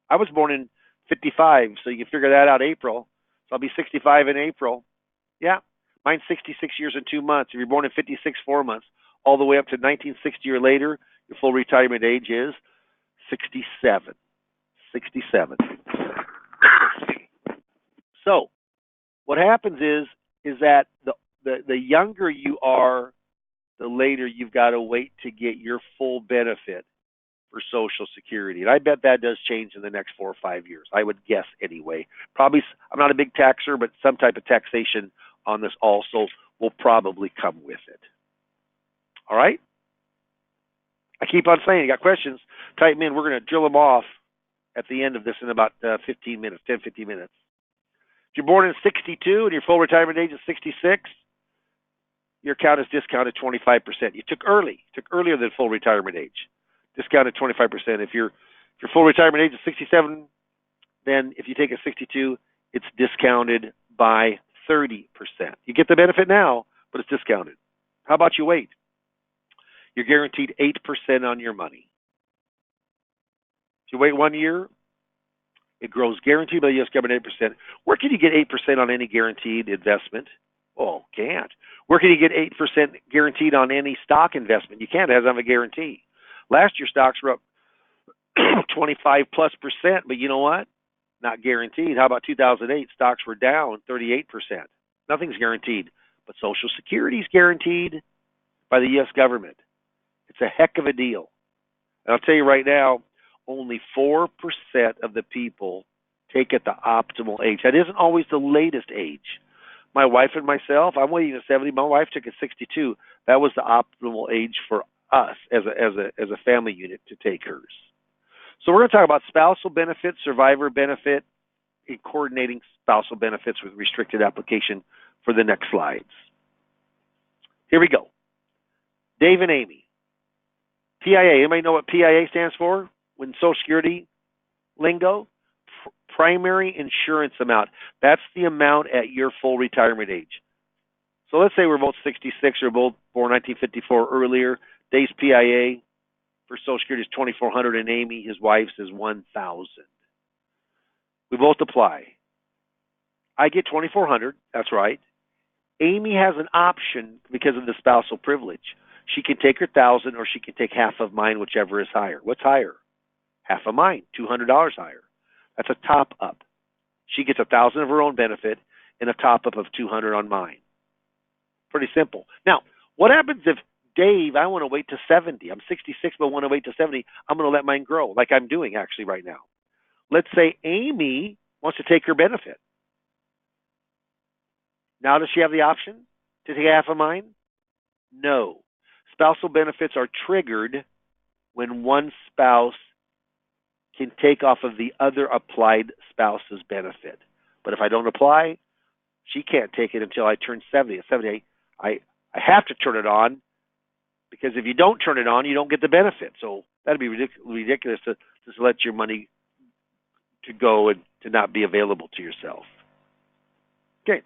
I was born in 55, so you can figure that out, April. So I'll be 65 in April. Yeah, mine's 66 years and 2 months. If you're born in 56, 4 months, all the way up to 1960 or later, your full retirement age is 67. 67. So what happens is that the younger you are, the later you've got to wait to get your full benefit for Social Security. And I bet that does change in the next 4 or 5 years. I would guess anyway. Probably, I'm not a big taxer, but some type of taxation on this also will probably come with it. All right? I keep on saying, you got questions, type them in. We're going to drill them off at the end of this in about 15 minutes, 10, 15 minutes. If you're born in 62 and your full retirement age is 66, your account is discounted 25%. You took earlier than full retirement age. Discounted 25%. If your full retirement age is 67, then if you take a 62, it's discounted by 30%. You get the benefit now, but it's discounted. How about you wait? You're guaranteed 8% on your money. If you wait 1 year, It grows guaranteed by the U.S. government 8%. Where can you get 8% on any guaranteed investment? Oh, can't. Where can you get 8% guaranteed on any stock investment? You can't. It doesn't have a guarantee. Last year, stocks were up 25 plus percent, but you know what? Not guaranteed. How about 2008? Stocks were down 38%. Nothing's guaranteed, but Social Security is guaranteed by the U.S. government. It's a heck of a deal. And I'll tell you right now, only 4% of the people take at the optimal age. That isn't always the latest age. My wife and myself, I'm waiting at 70. My wife took at 62. That was the optimal age for us as a family unit to take hers. So we're going to talk about spousal benefits, survivor benefit, and coordinating spousal benefits with restricted application for the next slides. Here we go. Dave and Amy. PIA. Anybody know what PIA stands for? When Social Security lingo? Primary insurance amount. That's the amount at your full retirement age. So let's say we're both 66 or both born 1954 or earlier. Dave's PIA for Social Security is $2,400 and Amy, his wife's, is $1,000. We both apply. I get $2,400. That's right. Amy has an option because of the spousal privilege. She can take her $1,000 or she can take half of mine, whichever is higher. What's higher? Half of mine, $200 higher. That's a top up. She gets $1,000 of her own benefit and a top up of $200 on mine. Pretty simple. Now, what happens if Dave, I want to wait to 70. I'm 66, but I want to wait to 70. I'm going to let mine grow, like I'm doing actually right now. Let's say Amy wants to take her benefit. Now, does she have the option to take half of mine? No. Spousal benefits are triggered when one spouse can take off of the other applied spouse's benefit. But if I don't apply, she can't take it until I turn 70. At 70, I have to turn it on, because if you don't turn it on, you don't get the benefit. So that'd be ridiculous to just let your money to go and to not be available to yourself. Okay.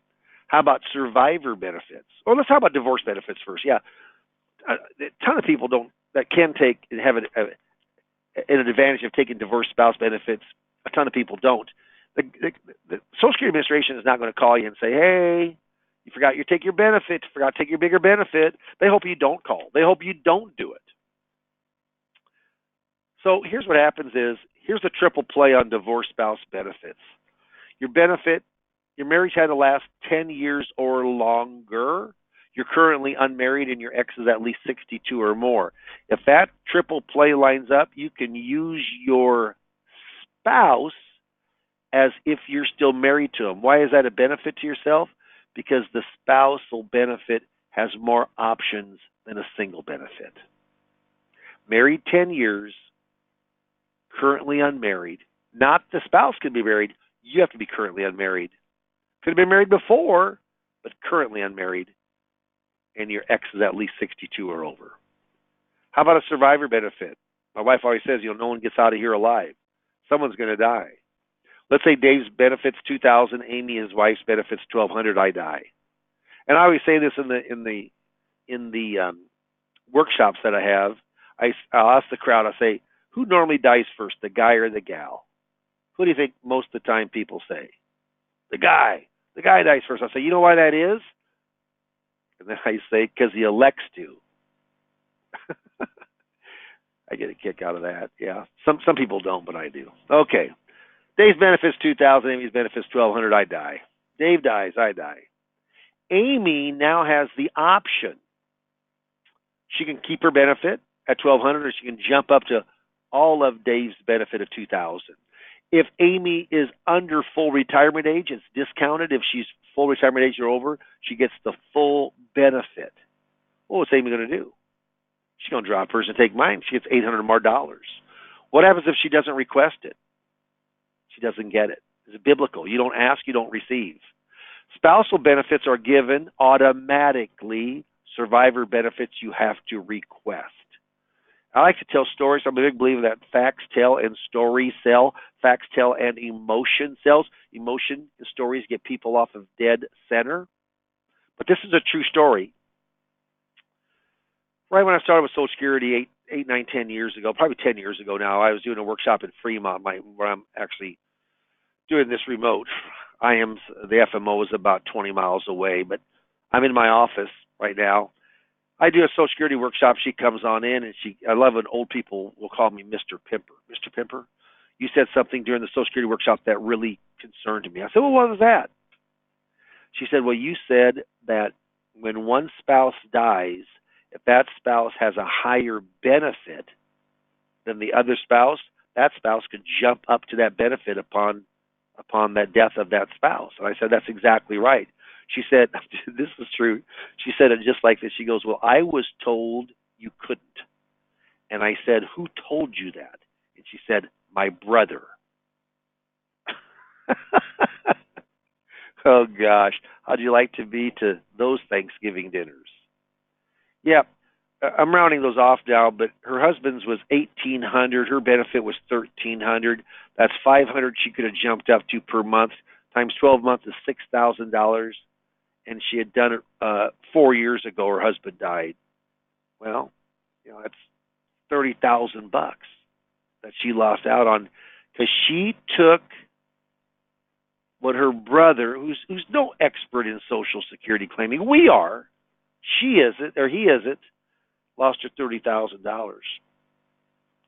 How about survivor benefits? Or let's talk about divorce benefits first. Yeah. A ton of people that can take and have an advantage of taking divorce spouse benefits. A ton of people don't. The Social Security Administration is not going to call you and say, hey, you forgot you take your benefit, forgot to take your bigger benefit. They hope you don't call. They hope you don't do it. So here's what happens is, here's a triple play on divorce spouse benefits. Your benefit, your marriage had to last 10 years or longer. You're currently unmarried and your ex is at least 62 or more. If that triple play lines up, you can use your spouse as if you're still married to them. Why is that a benefit to yourself? Because the spousal benefit has more options than a single benefit. Married 10 years, currently unmarried. Not the spouse can be married. You have to be currently unmarried. Could have been married before, but currently unmarried. And your ex is at least 62 or over. How about a survivor benefit? My wife always says, no one gets out of here alive. Someone's going to die. Let's say Dave's benefits $2,000, Amy, his wife's benefits $1,200. I die, and I always say this in the workshops that I have. I'll ask the crowd. I say, who normally dies first, the guy or the gal? Who do you think most of the time people say? The guy. The guy dies first. I say, you know why that is? And then I say, because he elects to. I get a kick out of that. Yeah, some people don't, but I do. Okay, Dave's benefits $2,000, Amy's benefits $1,200. I die. Dave dies. I die. Amy now has the option. She can keep her benefit at $1,200, or she can jump up to all of Dave's benefit of $2,000. If Amy is under full retirement age, it's discounted. If she's full retirement age or over, she gets the full benefit. Well, what's Amy going to do? She's going to drop hers and take mine. She gets $800 more. What happens if she doesn't request it? She doesn't get it. It's biblical. You don't ask, you don't receive. Spousal benefits are given automatically. Survivor benefits you have to request. I like to tell stories. I'm a big believer that facts tell and stories sell. Facts tell and emotion sells. Emotion and stories get people off of dead center. But this is a true story. Right when I started with Social Security 8, 9, 10 years ago, probably 10 years ago now, I was doing a workshop in Fremont, where I'm actually doing this remote. The FMO is about 20 miles away, but I'm in my office right now. I do a Social Security workshop. She comes on in, and I love when old people will call me Mr. Pimper. Mr. Pimper, you said something during the Social Security workshop that really concerned me. I said, well, what was that? She said, well, you said that when one spouse dies, if that spouse has a higher benefit than the other spouse, that spouse could jump up to that benefit upon that death of that spouse. And I said, that's exactly right. She said, this is true. She said it just like this. She goes, well, I was told you couldn't. And I said, who told you that? And she said, my brother. Oh, gosh. How'd you like to be to those Thanksgiving dinners? Yeah, I'm rounding those off now, but her husband's was $1,800. Her benefit was $1,300. That's $500 she could have jumped up to per month. Times 12 months is $6,000. And she had done it 4 years ago. Her husband died. Well, that's $30,000 that she lost out on because she took what her brother, who's no expert in Social Security claiming, we are, she isn't, or he isn't, lost her $30,000.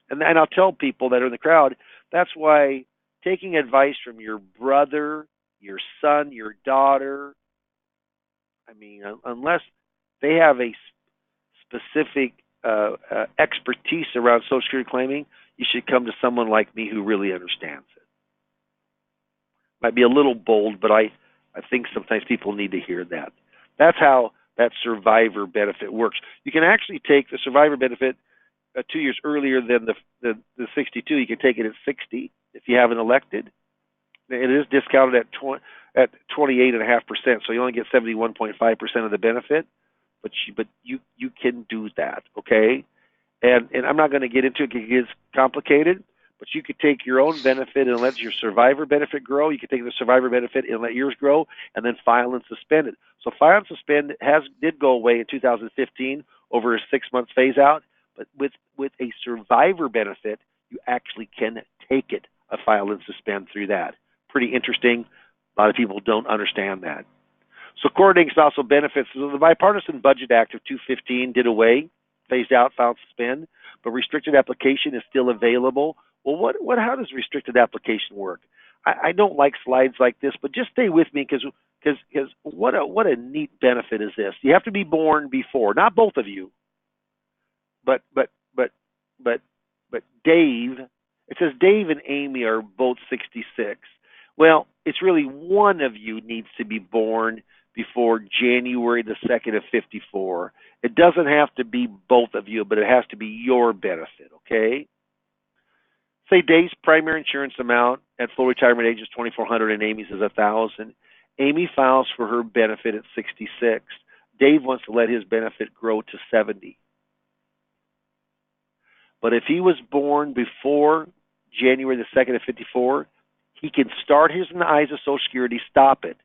And I'll tell people that are in the crowd, that's why taking advice from your brother, your son, your daughter, I mean, unless they have a specific expertise around Social Security claiming, you should come to someone like me who really understands it. Might be a little bold, but I think sometimes people need to hear that. That's how that survivor benefit works. You can actually take the survivor benefit 2 years earlier than the 62. You can take it at 60 if you haven't elected. It is discounted at 28.5%, so you only get 71.5% of the benefit. But you can do that, okay? And I'm not going to get into it because it gets complicated. But you could take your own benefit and let your survivor benefit grow. You could take the survivor benefit and let yours grow, and then file and suspend it. So file and suspend did go away in 2015 over a 6-month phase out. But with a survivor benefit, you actually can take it a file and suspend through that. Pretty interesting. A lot of people don't understand that. So coordinating spousal benefits. So the Bipartisan Budget Act of 2015 did away, phased out, file and suspend, but restricted application is still available. Well, how does restricted application work? I don't like slides like this, but just stay with me because what a neat benefit is this? You have to be born before, not both of you, but Dave. It says Dave and Amy are both 66. Well, it's really one of you needs to be born before January the 2nd of 54. It doesn't have to be both of you, but it has to be your benefit, okay? Say Dave's primary insurance amount at full retirement age is $2,400 and Amy's is $1,000. Amy files for her benefit at 66. Dave wants to let his benefit grow to 70. But if he was born before January the 2nd of 54, he can start his in the eyes of Social Security, stop it.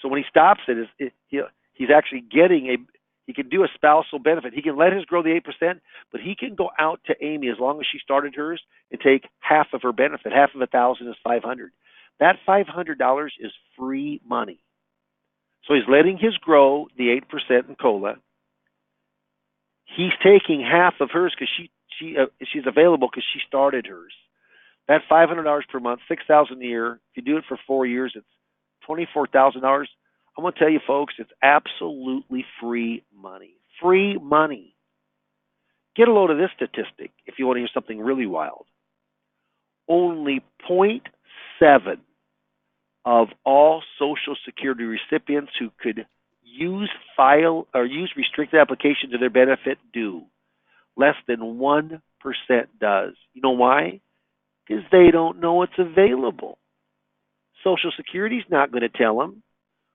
So when he stops it, he's actually getting he can do a spousal benefit. He can let his grow the 8%, but he can go out to Amy as long as she started hers and take half of her benefit. Half of $1,000 is $500. That $500 is free money. So he's letting his grow the 8% in COLA. He's taking half of hers because she's available because she started hers. That's $500 per month, $6,000 a year. If you do it for 4 years, it's $24,000. I'm going to tell you, folks, it's absolutely free money. Free money. Get a load of this statistic if you want to hear something really wild. Only 0.7 of all Social Security recipients who could use restricted application to their benefit do. Less than 1% does. You know why? Because they don't know it's available. Social Security's not going to tell them.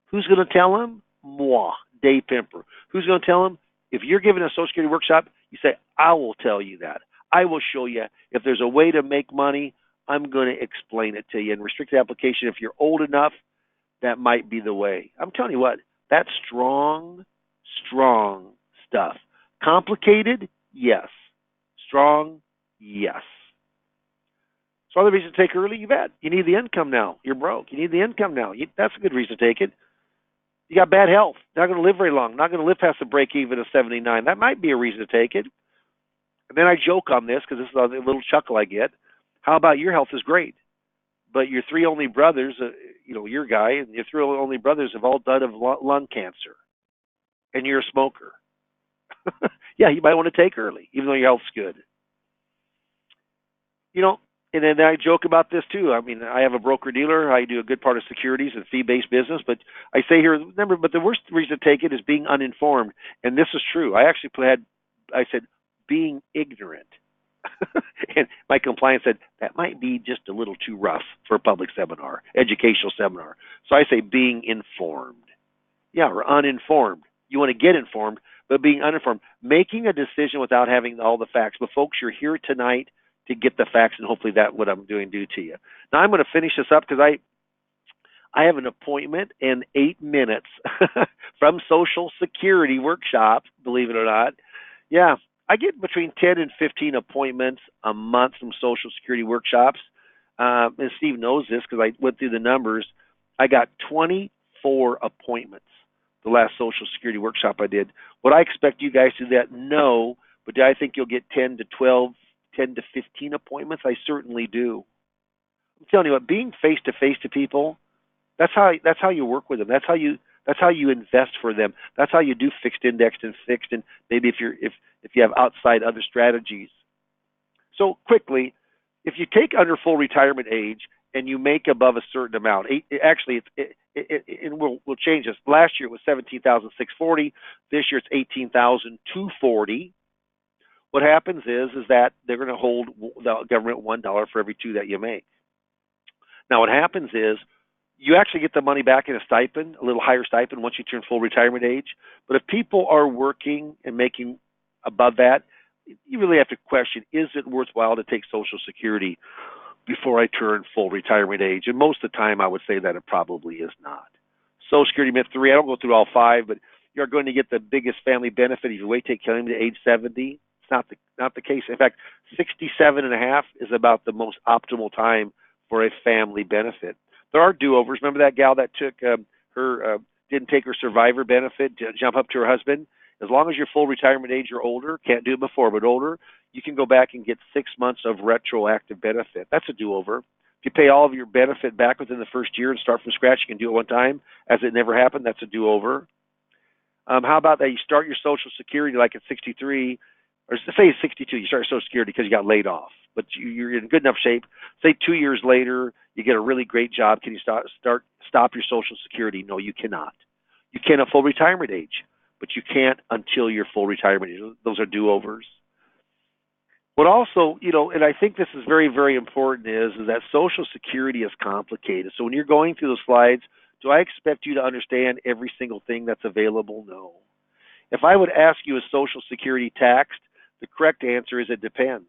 Who's going to tell them? Moi, Dave Pimper. Who's going to tell them? If you're giving a Social Security workshop, you say, I will tell you that. I will show you. If there's a way to make money, I'm going to explain it to you. And restricted application, if you're old enough, that might be the way. I'm telling you what, that's strong, strong stuff. Complicated? Yes. Strong? Yes. So other reason to take early, you bet. You need the income now. You're broke. You need the income now. That's a good reason to take it. You got bad health. Not going to live very long. Not going to live past the break even of 79. That might be a reason to take it. And then I joke on this because this is a little chuckle I get. How about your health is great, but your three only brothers, your guy and your three only brothers have all died of lung cancer, and you're a smoker. Yeah, you might want to take early, even though your health's good. And then I joke about this too. I mean, I have a broker dealer. I do a good part of securities and fee-based business. But I say here, remember, but the worst reason to take it is being uninformed. And this is true. I said, being ignorant. And my compliance said, that might be just a little too rough for a public seminar, educational seminar. So I say being informed. Yeah, or uninformed. You want to get informed, but being uninformed. Making a decision without having all the facts. But folks, you're here tonight to get the facts, and hopefully that's what I'm doing do to you. Now I'm going to finish this up because I have an appointment in 8 minutes from Social Security workshop, believe it or not. Yeah, I get between 10 and 15 appointments a month from Social Security workshops. And Steve knows this because I went through the numbers. I got 24 appointments the last Social Security workshop I did. Would I expect you guys to do that? No, but do I think you'll get 10 to 15 appointments? I certainly do. I'm telling you what, being face to face to people, that's how you work with them. That's how you invest for them. That's how you do fixed indexed and fixed, and maybe if you have outside other strategies. So quickly, if you take under full retirement age and you make above a certain amount, and we'll change this. Last year it was $17,640. This year it's $18,240. What happens is that they're going to hold the government $1 for every $2 that you make. Now, what happens is you actually get the money back in a stipend, a little higher stipend once you turn full retirement age. But if people are working and making above that, you really have to question, is it worthwhile to take Social Security before I turn full retirement age? And most of the time, I would say that it probably is not. Social Security myth 3, I don't go through all 5, but you're going to get the biggest family benefit if you wait till killing to age 70. It's not the case. In fact, 67 and a half is about the most optimal time for a family benefit. There are do-overs. Remember that gal that took didn't take her survivor benefit to jump up to her husband? As long as you're full retirement age or older, can't do it before, but older, you can go back and get 6 months of retroactive benefit. That's a do-over. If you pay all of your benefit back within the first year and start from scratch, you can do it one time. As it never happened, that's a do-over. How about that? You start your Social Security like at 63, or say 62, you start Social Security because you got laid off, but you're in good enough shape. Say 2 years later, you get a really great job. Can you stop your Social Security? No, you cannot. You can at full retirement age, but you can't until your full retirement age. Those are do-overs. What also, and I think this is very, very important is that Social Security is complicated. So when you're going through the slides, do I expect you to understand every single thing that's available? No. If I would ask you, is Social Security taxed? The correct answer is it depends.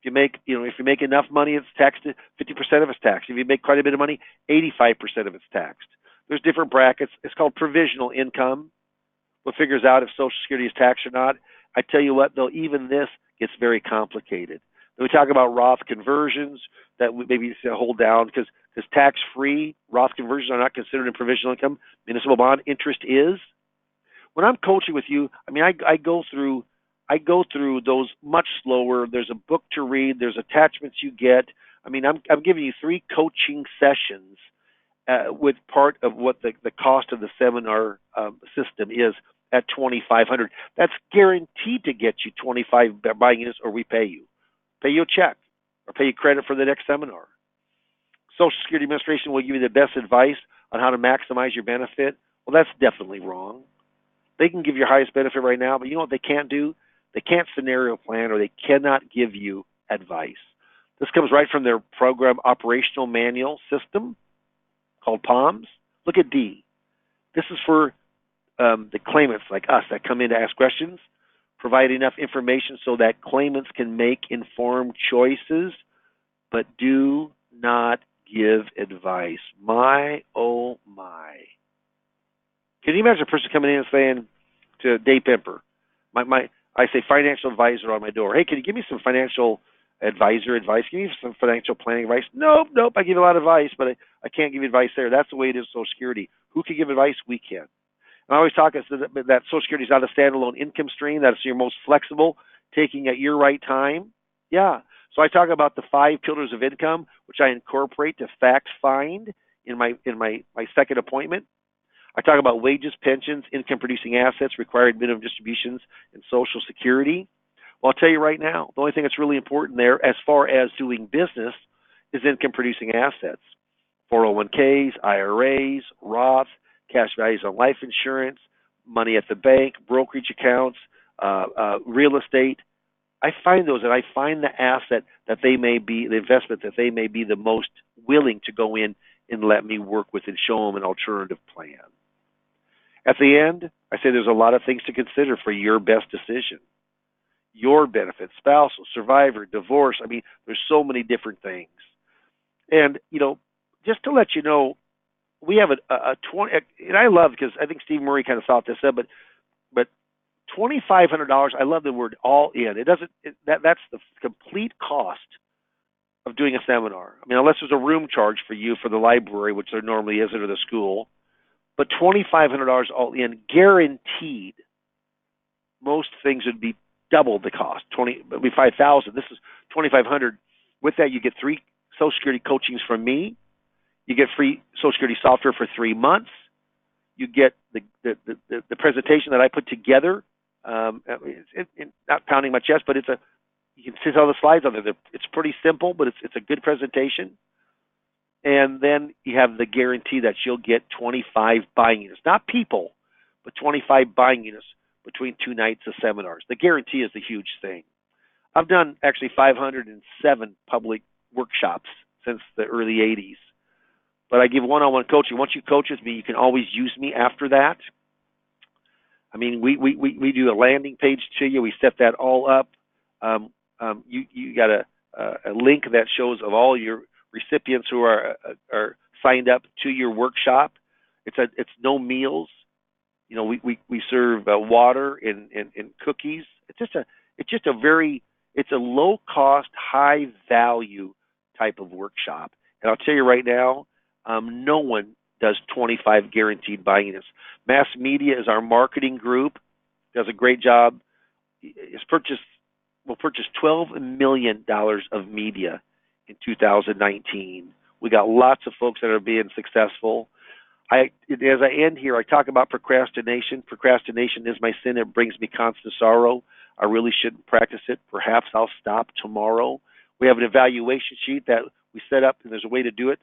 If you make enough money, it's taxed. 50% of it's taxed. If you make quite a bit of money, 85% of it's taxed. There's different brackets. It's called provisional income. What figures out if Social Security is taxed or not? I tell you what, though, even this gets very complicated. Then we talk about Roth conversions that we maybe hold down because tax-free Roth conversions are not considered in provisional income. Municipal bond interest is. When I'm coaching with you, I mean, I go through those much slower. There's a book to read. There's attachments you get. I mean, I'm giving you 3 coaching sessions with part of what the cost of the seminar system is at $2,500. That's guaranteed to get you 25 buying units, or we pay you a check, or pay you credit for the next seminar. Social Security Administration will give you the best advice on how to maximize your benefit. Well, that's definitely wrong. They can give you your highest benefit right now, but you know what they can't do? They can't scenario plan, or they cannot give you advice. This comes right from their program operational manual system called POMS. Look at D. This is for the claimants like us that come in to ask questions. Provide enough information so that claimants can make informed choices, but do not give advice. My, oh my. Can you imagine a person coming in and saying to Dave Pemper, I say financial advisor on my door, hey, can you give me some financial advisor advice. Give me some financial planning advice. Nope. I give a lot of advice, but I can't give you advice there. That's the way it is with Social Security. Who can give advice? We can. And I always talk that Social Security is not a standalone income stream. That's your most flexible, taking at your right time. Yeah. So I talk about the 5 pillars of income, which I incorporate to fact find in my second appointment. I talk about wages, pensions, income producing assets, required minimum distributions, and Social Security. Well, I'll tell you right now, the only thing that's really important there as far as doing business is income producing assets. 401ks, IRAs, Roths, cash values on life insurance, money at the bank, brokerage accounts, real estate. I find those, and I find the asset that they may be, the investment that they may be the most willing to go in and let me work with and show them an alternative plan. At the end, I say there's a lot of things to consider for your best decision. Your benefits, spousal, survivor, divorce. I mean, there's so many different things. And, just to let you know, we have a 20, and I love, because I think Steve Murray kind of thought this up, but $2,500, I love the word all in. That's the complete cost of doing a seminar. I mean, unless there's a room charge for you for the library, which there normally isn't, or the school, but $2,500 all in, guaranteed. Most things would be double the cost. It'd be $5,000. This is $2,500. With that, you get 3 Social Security coachings from me. You get free Social Security software for 3 months. You get the presentation that I put together. Not pounding my chest, but you can see all the slides on there. It's pretty simple, but it's a good presentation. And then you have the guarantee that you'll get 25 buying units, not people, but 25 buying units between 2 nights of seminars. The guarantee is the huge thing. I've done actually 507 public workshops since the early 80s. But I give one-on-one coaching. Once you coach with me, you can always use me after that. I mean, we do a landing page to you. We set that all up. You got a link that shows of all your recipients who are signed up to your workshop. It's no meals. We serve water and cookies. It's a low cost, high value type of workshop. And I'll tell you right now, no one does 25 guaranteed buying units. Mass Media is our marketing group. Does a great job. We'll purchase $12 million of media in 2019. We got lots of folks that are being successful. As I end here, I talk about procrastination. Procrastination is my sin. It brings me constant sorrow. I really shouldn't practice it. Perhaps I'll stop tomorrow. We have an evaluation sheet that we set up, and there's a way to do it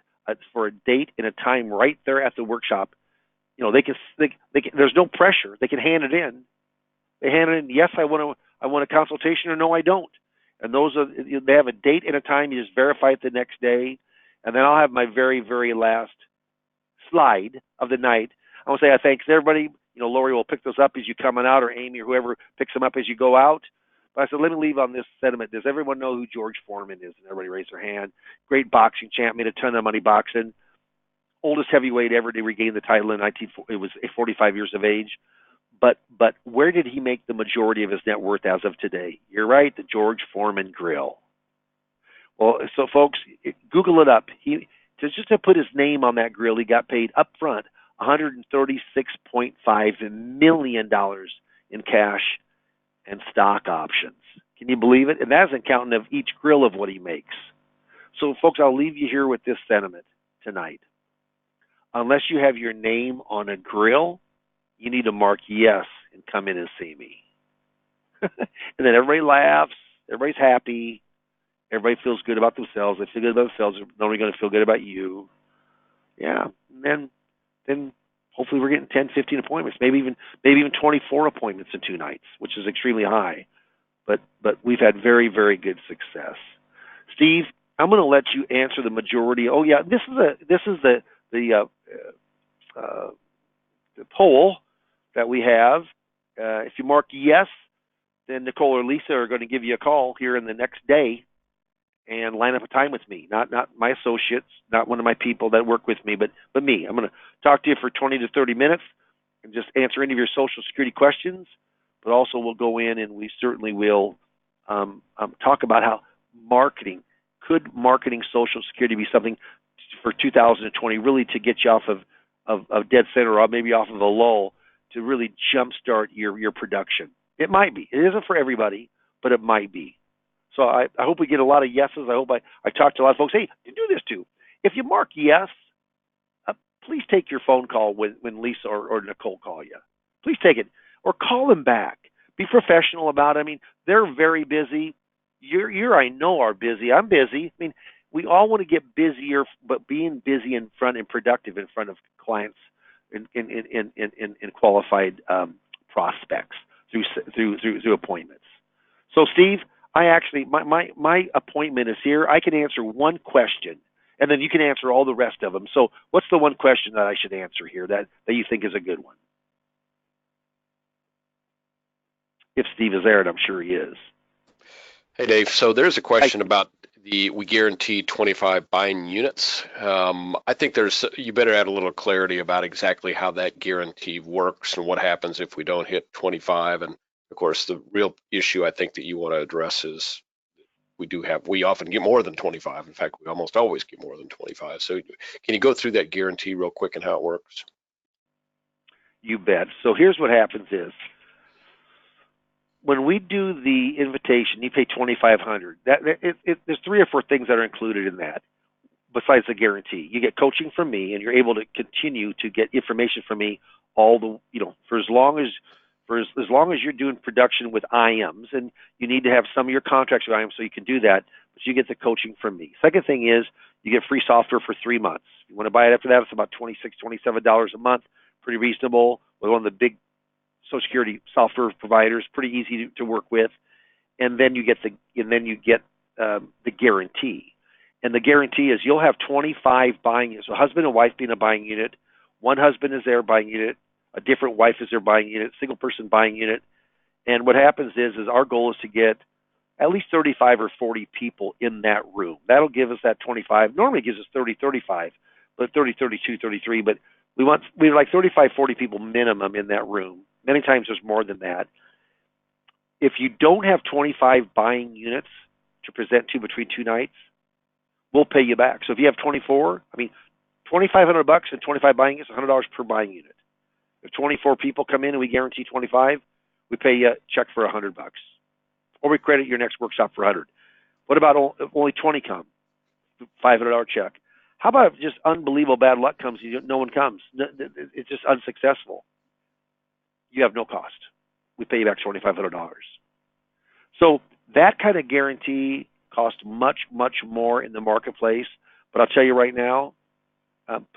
for a date and a time right there at the workshop. They can. There's no pressure. They can hand it in. They hand it in. Yes, I want a consultation, or no, I don't. And they have a date and a time. You just verify it the next day, and then I'll have my very, very last slide of the night. I want to say I thanks everybody. Lori will pick those up as you coming out, or Amy, or whoever picks them up as you go out. But I said, let me leave on this sentiment. Does everyone know who George Foreman is? And everybody raised their hand. Great boxing champ, made a ton of money boxing. Oldest heavyweight ever to regain the title in it was 45 years of age. But where did he make the majority of his net worth as of today? You're right, the George Foreman Grill. Well, so folks, Google it up. Just to put his name on that grill, he got paid up front $136.5 million in cash and stock options. Can you believe it? And that isn't counting of each grill of what he makes. So, folks, I'll leave you here with this sentiment tonight. Unless you have your name on a grill, you need to mark yes and come in and see me. And then everybody laughs, everybody's happy, everybody feels good about themselves. They feel good about themselves, they're only going to feel good about you. Yeah, and then hopefully we're getting 10, 15 appointments, maybe even 24 appointments in 2 nights, which is extremely high. But we've had very, very good success. Steve, I'm going to let you answer the majority. Oh yeah, this is the poll that we have. If you mark yes, then Nicole or Lisa are going to give you a call here in the next day and line up a time with me. Not my associates, not one of my people that work with me, but me. I'm going to talk to you for 20 to 30 minutes and just answer any of your Social Security questions. But also we'll go in and we certainly will talk about marketing. Could marketing Social Security be something for 2020 really to get you off of dead center, or maybe off of a lull, to really jumpstart your production? It might be. It isn't for everybody, but it might be. So I hope we get a lot of yeses. I hope I talked to a lot of folks. Hey, you do this too. If you mark yes, please take your phone call when Lisa or Nicole call you. Please take it, or call them back. Be professional about it. I mean, they're very busy. I know, are busy. I'm busy. I mean, we all want to get busier, but being busy in front and productive in front of clients and qualified prospects through appointments. So, Steve, I actually my appointment is here. I can answer one question, and then you can answer all the rest of them. So, what's the one question that I should answer here that you think is a good one? If Steve is there, and I'm sure he is. Hey, Dave. So there's a question about we guarantee 25 buying units. I think you better add a little clarity about exactly how that guarantee works and what happens if we don't hit 25. And of course, the real issue I think that you want to address is we often get more than 25. In fact, we almost always get more than 25. So can you go through that guarantee real quick and how it works? You bet. So here's what happens is, when we do the invitation, you pay $2,500. There's 3 or 4 things that are included in that, besides the guarantee. You get coaching from me, and you're able to continue to get information from me for as long as you're doing production with IMs, and you need to have some of your contracts with IMs so you can do that. But you get the coaching from me. Second thing is, you get free software for 3 months. If you want to buy it after that, it's about $26, $27 a month. Pretty reasonable. With one of the big Social Security software providers, pretty easy to work with, and then you get the guarantee. And the guarantee is you'll have 25 buying units. So husband and wife being a buying unit, one husband is there buying unit, a different wife is there buying unit, single person buying unit. And what happens is our goal is to get at least 35 or 40 people in that room. That'll give us that 25. Normally it gives us 30, 35, but 30, 32, 33. But we like 35, 40 people minimum in that room. Many times there's more than that. If you don't have 25 buying units to present to between 2 nights, we'll pay you back. So if you have 24, $2,500 and 25 buying units, $100 per buying unit. If 24 people come in and we guarantee 25, we pay you a check for $100, or we credit your next workshop for $100. What about if only 20 come? $500 check. How about if just unbelievable bad luck comes, no one comes? It's just unsuccessful. You have no cost. We pay you back $2,500. So that kind of guarantee costs much, much more in the marketplace. But I'll tell you right now,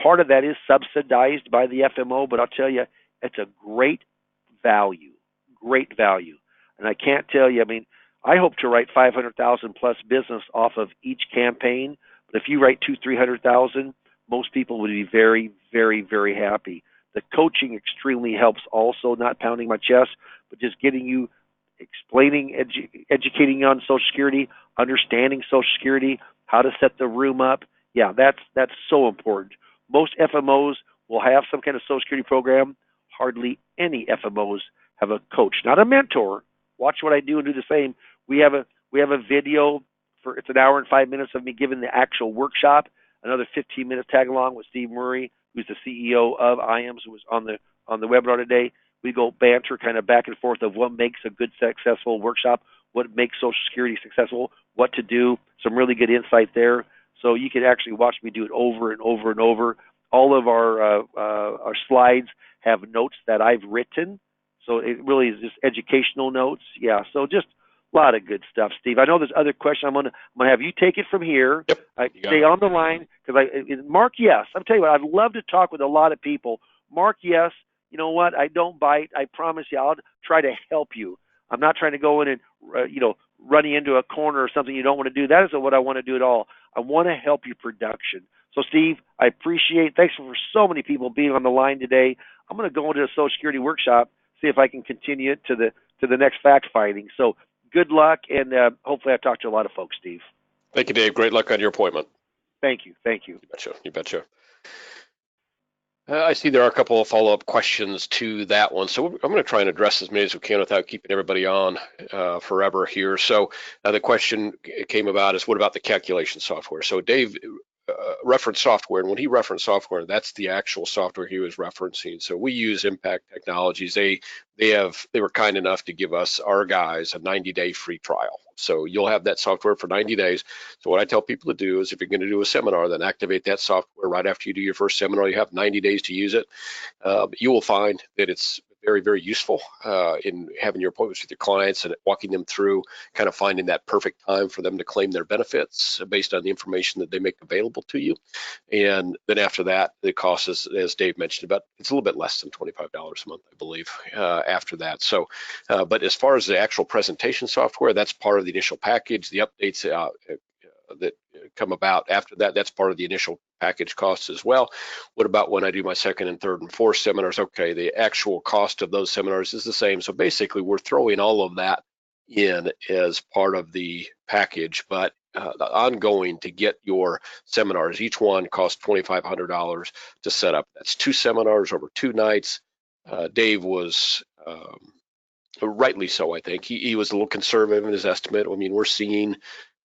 part of that is subsidized by the FMO, but I'll tell you, it's a great value. And I can't tell you, I hope to write 500,000 plus business off of each campaign. But if you write 200,000-300,000, most people would be very, very, very happy. The coaching extremely helps also, not pounding my chest, but just getting you, explaining, educating you on Social Security, understanding Social Security, how to set the room up. Yeah, that's so important. Most FMOs will have some kind of Social Security program. Hardly any FMOs have a coach, not a mentor. Watch what I do and do the same. We have a video it's an hour and 5 minutes of me giving the actual workshop. Another 15 minutes tag along with Steve Murray, who's the CEO of IAMS, who was on the webinar today. We go banter kind of back and forth of what makes a good, successful workshop, what makes Social Security successful, what to do. Some really good insight there. So you can actually watch me do it over and over and over. All of our slides have notes that I've written. So it really is just educational notes. Yeah, so just a lot of good stuff, Steve. I know there's other questions. I'm gonna have you take it from here. Yep. Stay on the line, because Mark, yes. I'm telling you what, I'd love to talk with a lot of people. Mark, yes. You know what? I don't bite. I promise you, I'll try to help you. I'm not trying to go in and run you into a corner or something you don't want to do. That isn't what I want to do at all. I want to help you production. So, Steve, I appreciate. Thanks for so many people being on the line today. I'm going to go into a Social Security workshop, see if I can continue it to the next fact finding. So, good luck, and hopefully I talk to a lot of folks, Steve. Thank you, Dave. Great luck on your appointment. Thank you. You betcha. I see there are a couple of follow-up questions to that one. So I'm going to try and address as many as we can without keeping everybody on forever here. So the question came about is, what about the calculation software? So Dave referenced software, and when he referenced software, that's the actual software he was referencing. So we use Impact Technologies. They were kind enough to give us, our guys, a 90-day free trial. So you'll have that software for 90 days. So what I tell people to do is, if you're going to do a seminar, then activate that software right after you do your first seminar. You have 90 days to use it. You will find that it's very, very useful in having your appointments with your clients and walking them through kind of finding that perfect time for them to claim their benefits based on the information that they make available to you. And then after that, the cost is, as Dave mentioned, it's a little bit less than $25 a month, I believe, after that. So, but as far as the actual presentation software, that's part of the initial package. The updates that come about after that, that's part of the initial package costs as well. What about when I do my second and third and fourth seminars? Okay, the actual cost of those seminars is the same. So basically, we're throwing all of that in as part of the package, but the ongoing to get your seminars, each one costs $2,500 to set up. That's 2 seminars over 2 nights. Dave was rightly so, I think. He was a little conservative in his estimate. I mean, we're seeing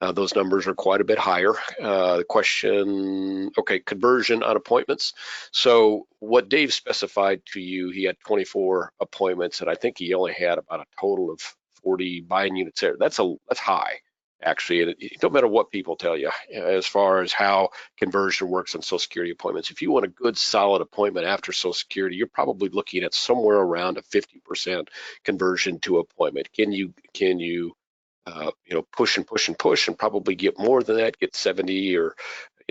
those numbers are quite a bit higher. The question, okay, conversion on appointments. So what Dave specified to you, he had 24 appointments, and I think he only had about a total of 40 buying units there. That's high, actually. And it don't matter what people tell you as far as how conversion works on Social Security appointments. If you want a good, solid appointment after Social Security, you're probably looking at somewhere around a 50% conversion to appointment. Can you push and push and push and probably get more than that, get 70 or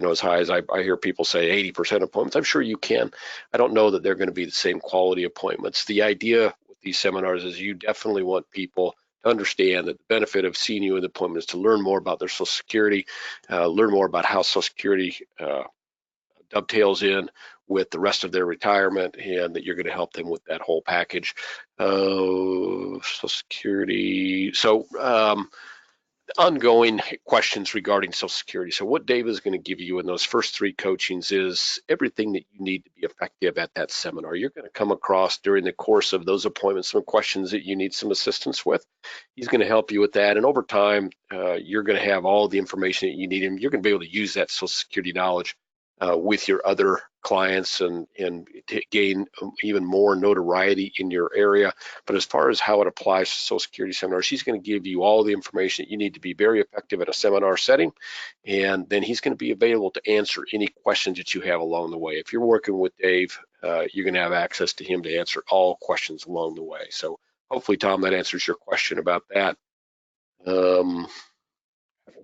as high as I hear people say 80% appointments? I'm sure you can. I don't know that they're going to be the same quality appointments. The idea with these seminars is you definitely want people to understand that the benefit of seeing you in the appointment is to learn more about their Social Security, learn more about how Social Security dovetails in with the rest of their retirement, and that you're going to help them with that whole package. Social Security. So ongoing questions regarding Social Security. So what Dave is going to give you in those first 3 coachings is everything that you need to be effective at that seminar. You're going to come across during the course of those appointments some questions that you need some assistance with. He's going to help you with that. And over time, you're going to have all the information that you need, and you're going to be able to use that Social Security knowledge with your other clients and to gain even more notoriety in your area. But as far as how it applies to Social Security seminars, he's going to give you all the information that you need to be very effective at a seminar setting. And then he's going to be available to answer any questions that you have along the way. If you're working with Dave, you're going to have access to him to answer all questions along the way. So hopefully, Tom, that answers your question about that. I've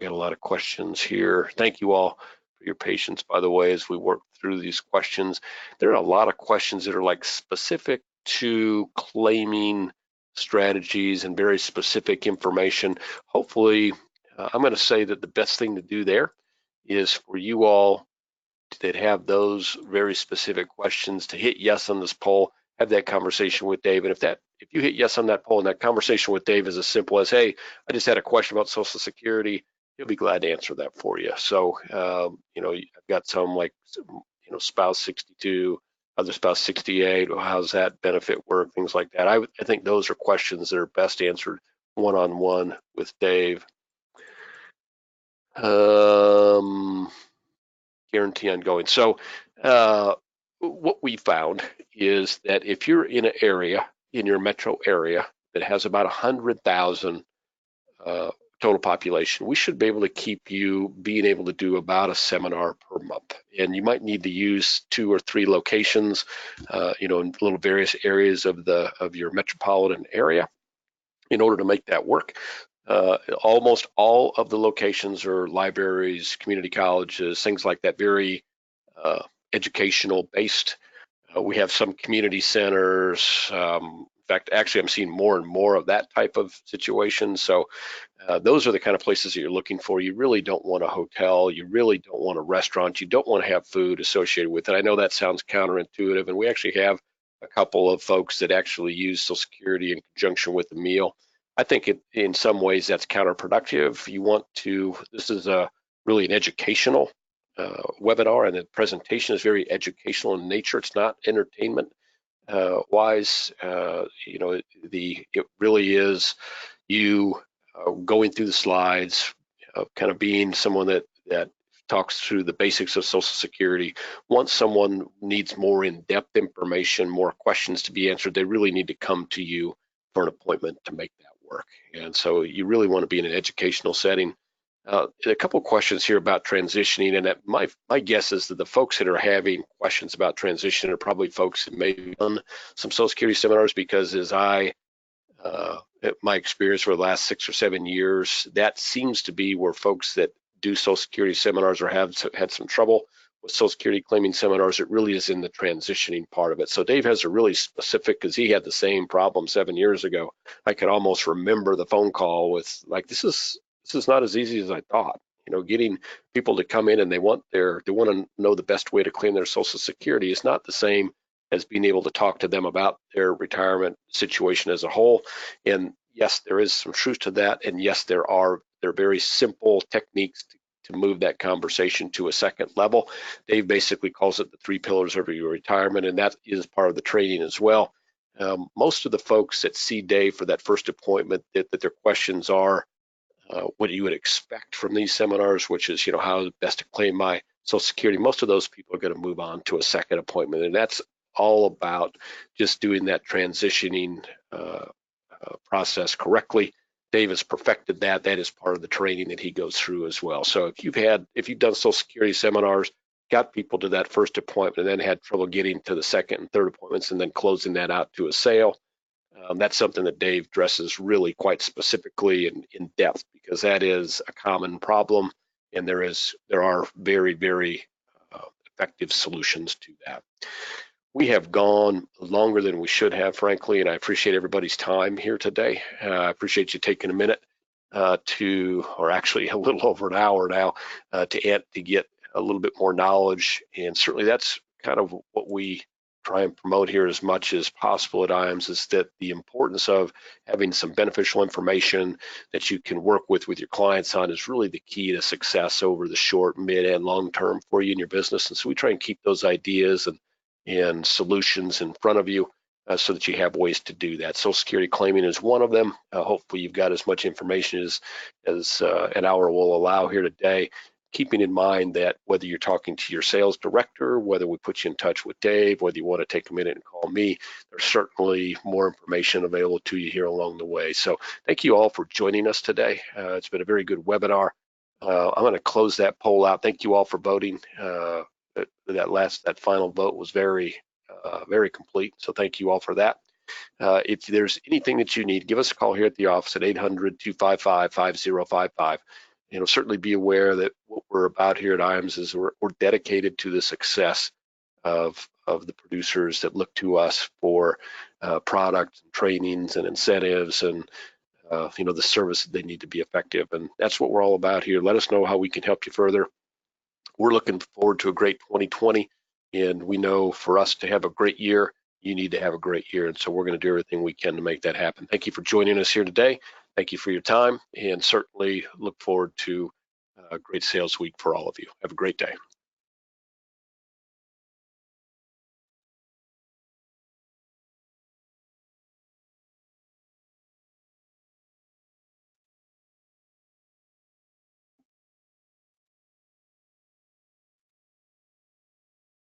got a lot of questions here. Thank you all for your patience, by the way, as we work through these questions. There are a lot of questions that are like specific to claiming strategies and very specific information. Hopefully, I'm going to say that the best thing to do there is for you all that have those very specific questions to hit yes on this poll, have that conversation with Dave. And if you hit yes on that poll and that conversation with Dave is as simple as, hey, I just had a question about Social Security, he'll be glad to answer that for you. So, I've got some like, spouse 62, other spouse 68, well, how's that benefit work, things like that. I think those are questions that are best answered one-on-one with Dave. Guarantee ongoing. So what we found is that if you're in an area, in your metro area, that has about 100,000 total population, we should be able to keep you being able to do about a seminar per month. And you might need to use 2 or 3 locations, in little various areas of your metropolitan area in order to make that work. Almost all of the locations are libraries, community colleges, things like that, very educational based. We have some community centers. In fact, actually, I'm seeing more and more of that type of situation. So those are the kind of places that you're looking for. You really don't want a hotel. You really don't want a restaurant. You don't want to have food associated with it. I know that sounds counterintuitive, and we actually have a couple of folks that actually use Social Security in conjunction with the meal. I think in some ways that's counterproductive. This is really an educational webinar, and the presentation is very educational in nature. It's not entertainment wise. It really is you going through the slides, kind of being someone that talks through the basics of Social Security. Once someone needs more in-depth information, more questions to be answered, they really need to come to you for an appointment to make that work. And so you really want to be in an educational setting. A couple of questions here about transitioning, and my guess is that the folks that are having questions about transition are probably folks that may have done some Social Security seminars, because as my experience for the last 6 or 7 years, that seems to be where folks that do Social Security seminars or have had some trouble with Social Security claiming seminars. It really is in the transitioning part of it. So Dave has a really specific, because he had the same problem 7 years ago. I could almost remember the phone call with like, this is not as easy as I thought. Getting people to come in and they want to know the best way to claim their Social Security is not the same as being able to talk to them about their retirement situation as a whole. And yes, there is some truth to that. And yes, there are very simple techniques to move that conversation to a second level. Dave basically calls it the 3 pillars of your retirement, and that is part of the training as well. Most of the folks that see Dave for that first appointment, that their questions are what you would expect from these seminars, which is, how best to claim my Social Security. Most of those people are going to move on to a second appointment, and that's all about just doing that transitioning process correctly. Dave has perfected that. That is part of the training that he goes through as well. So if you've done Social Security seminars, got people to that first appointment, and then had trouble getting to the second and third appointments, and then closing that out to a sale, that's something that Dave addresses really quite specifically and in depth, because that is a common problem, and there are very, very effective solutions to that. We have gone longer than we should have, frankly, and I appreciate everybody's time here today. I appreciate you taking a minute or actually a little over an hour now, to get a little bit more knowledge. And certainly that's kind of what we try and promote here as much as possible at IAMS, is that the importance of having some beneficial information that you can work with your clients on is really the key to success over the short, mid, and long term for you and your business. And so we try and keep those ideas and solutions in front of you so that you have ways to do that. Social Security claiming is one of them. Hopefully you've got as much information as an hour will allow here today, keeping in mind that whether you're talking to your sales director, whether we put you in touch with Dave, whether you want to take a minute and call me, there's certainly more information available to you here along the way. So thank you all for joining us today. It's been a very good webinar. I'm going to close that poll out. Thank you all for voting. That final vote was very complete. So thank you all for that. If there's anything that you need, give us a call here at the office at 800-255-5055. Certainly be aware that what we're about here at IAMS is we're dedicated to the success of the producers that look to us for products and trainings and incentives and the service that they need to be effective. And that's what we're all about here. Let us know how we can help you further. We're looking forward to a great 2020, and we know for us to have a great year, you need to have a great year, and so we're going to do everything we can to make that happen. Thank you for joining us here today. Thank you for your time, and certainly look forward to a great sales week for all of you. Have a great day.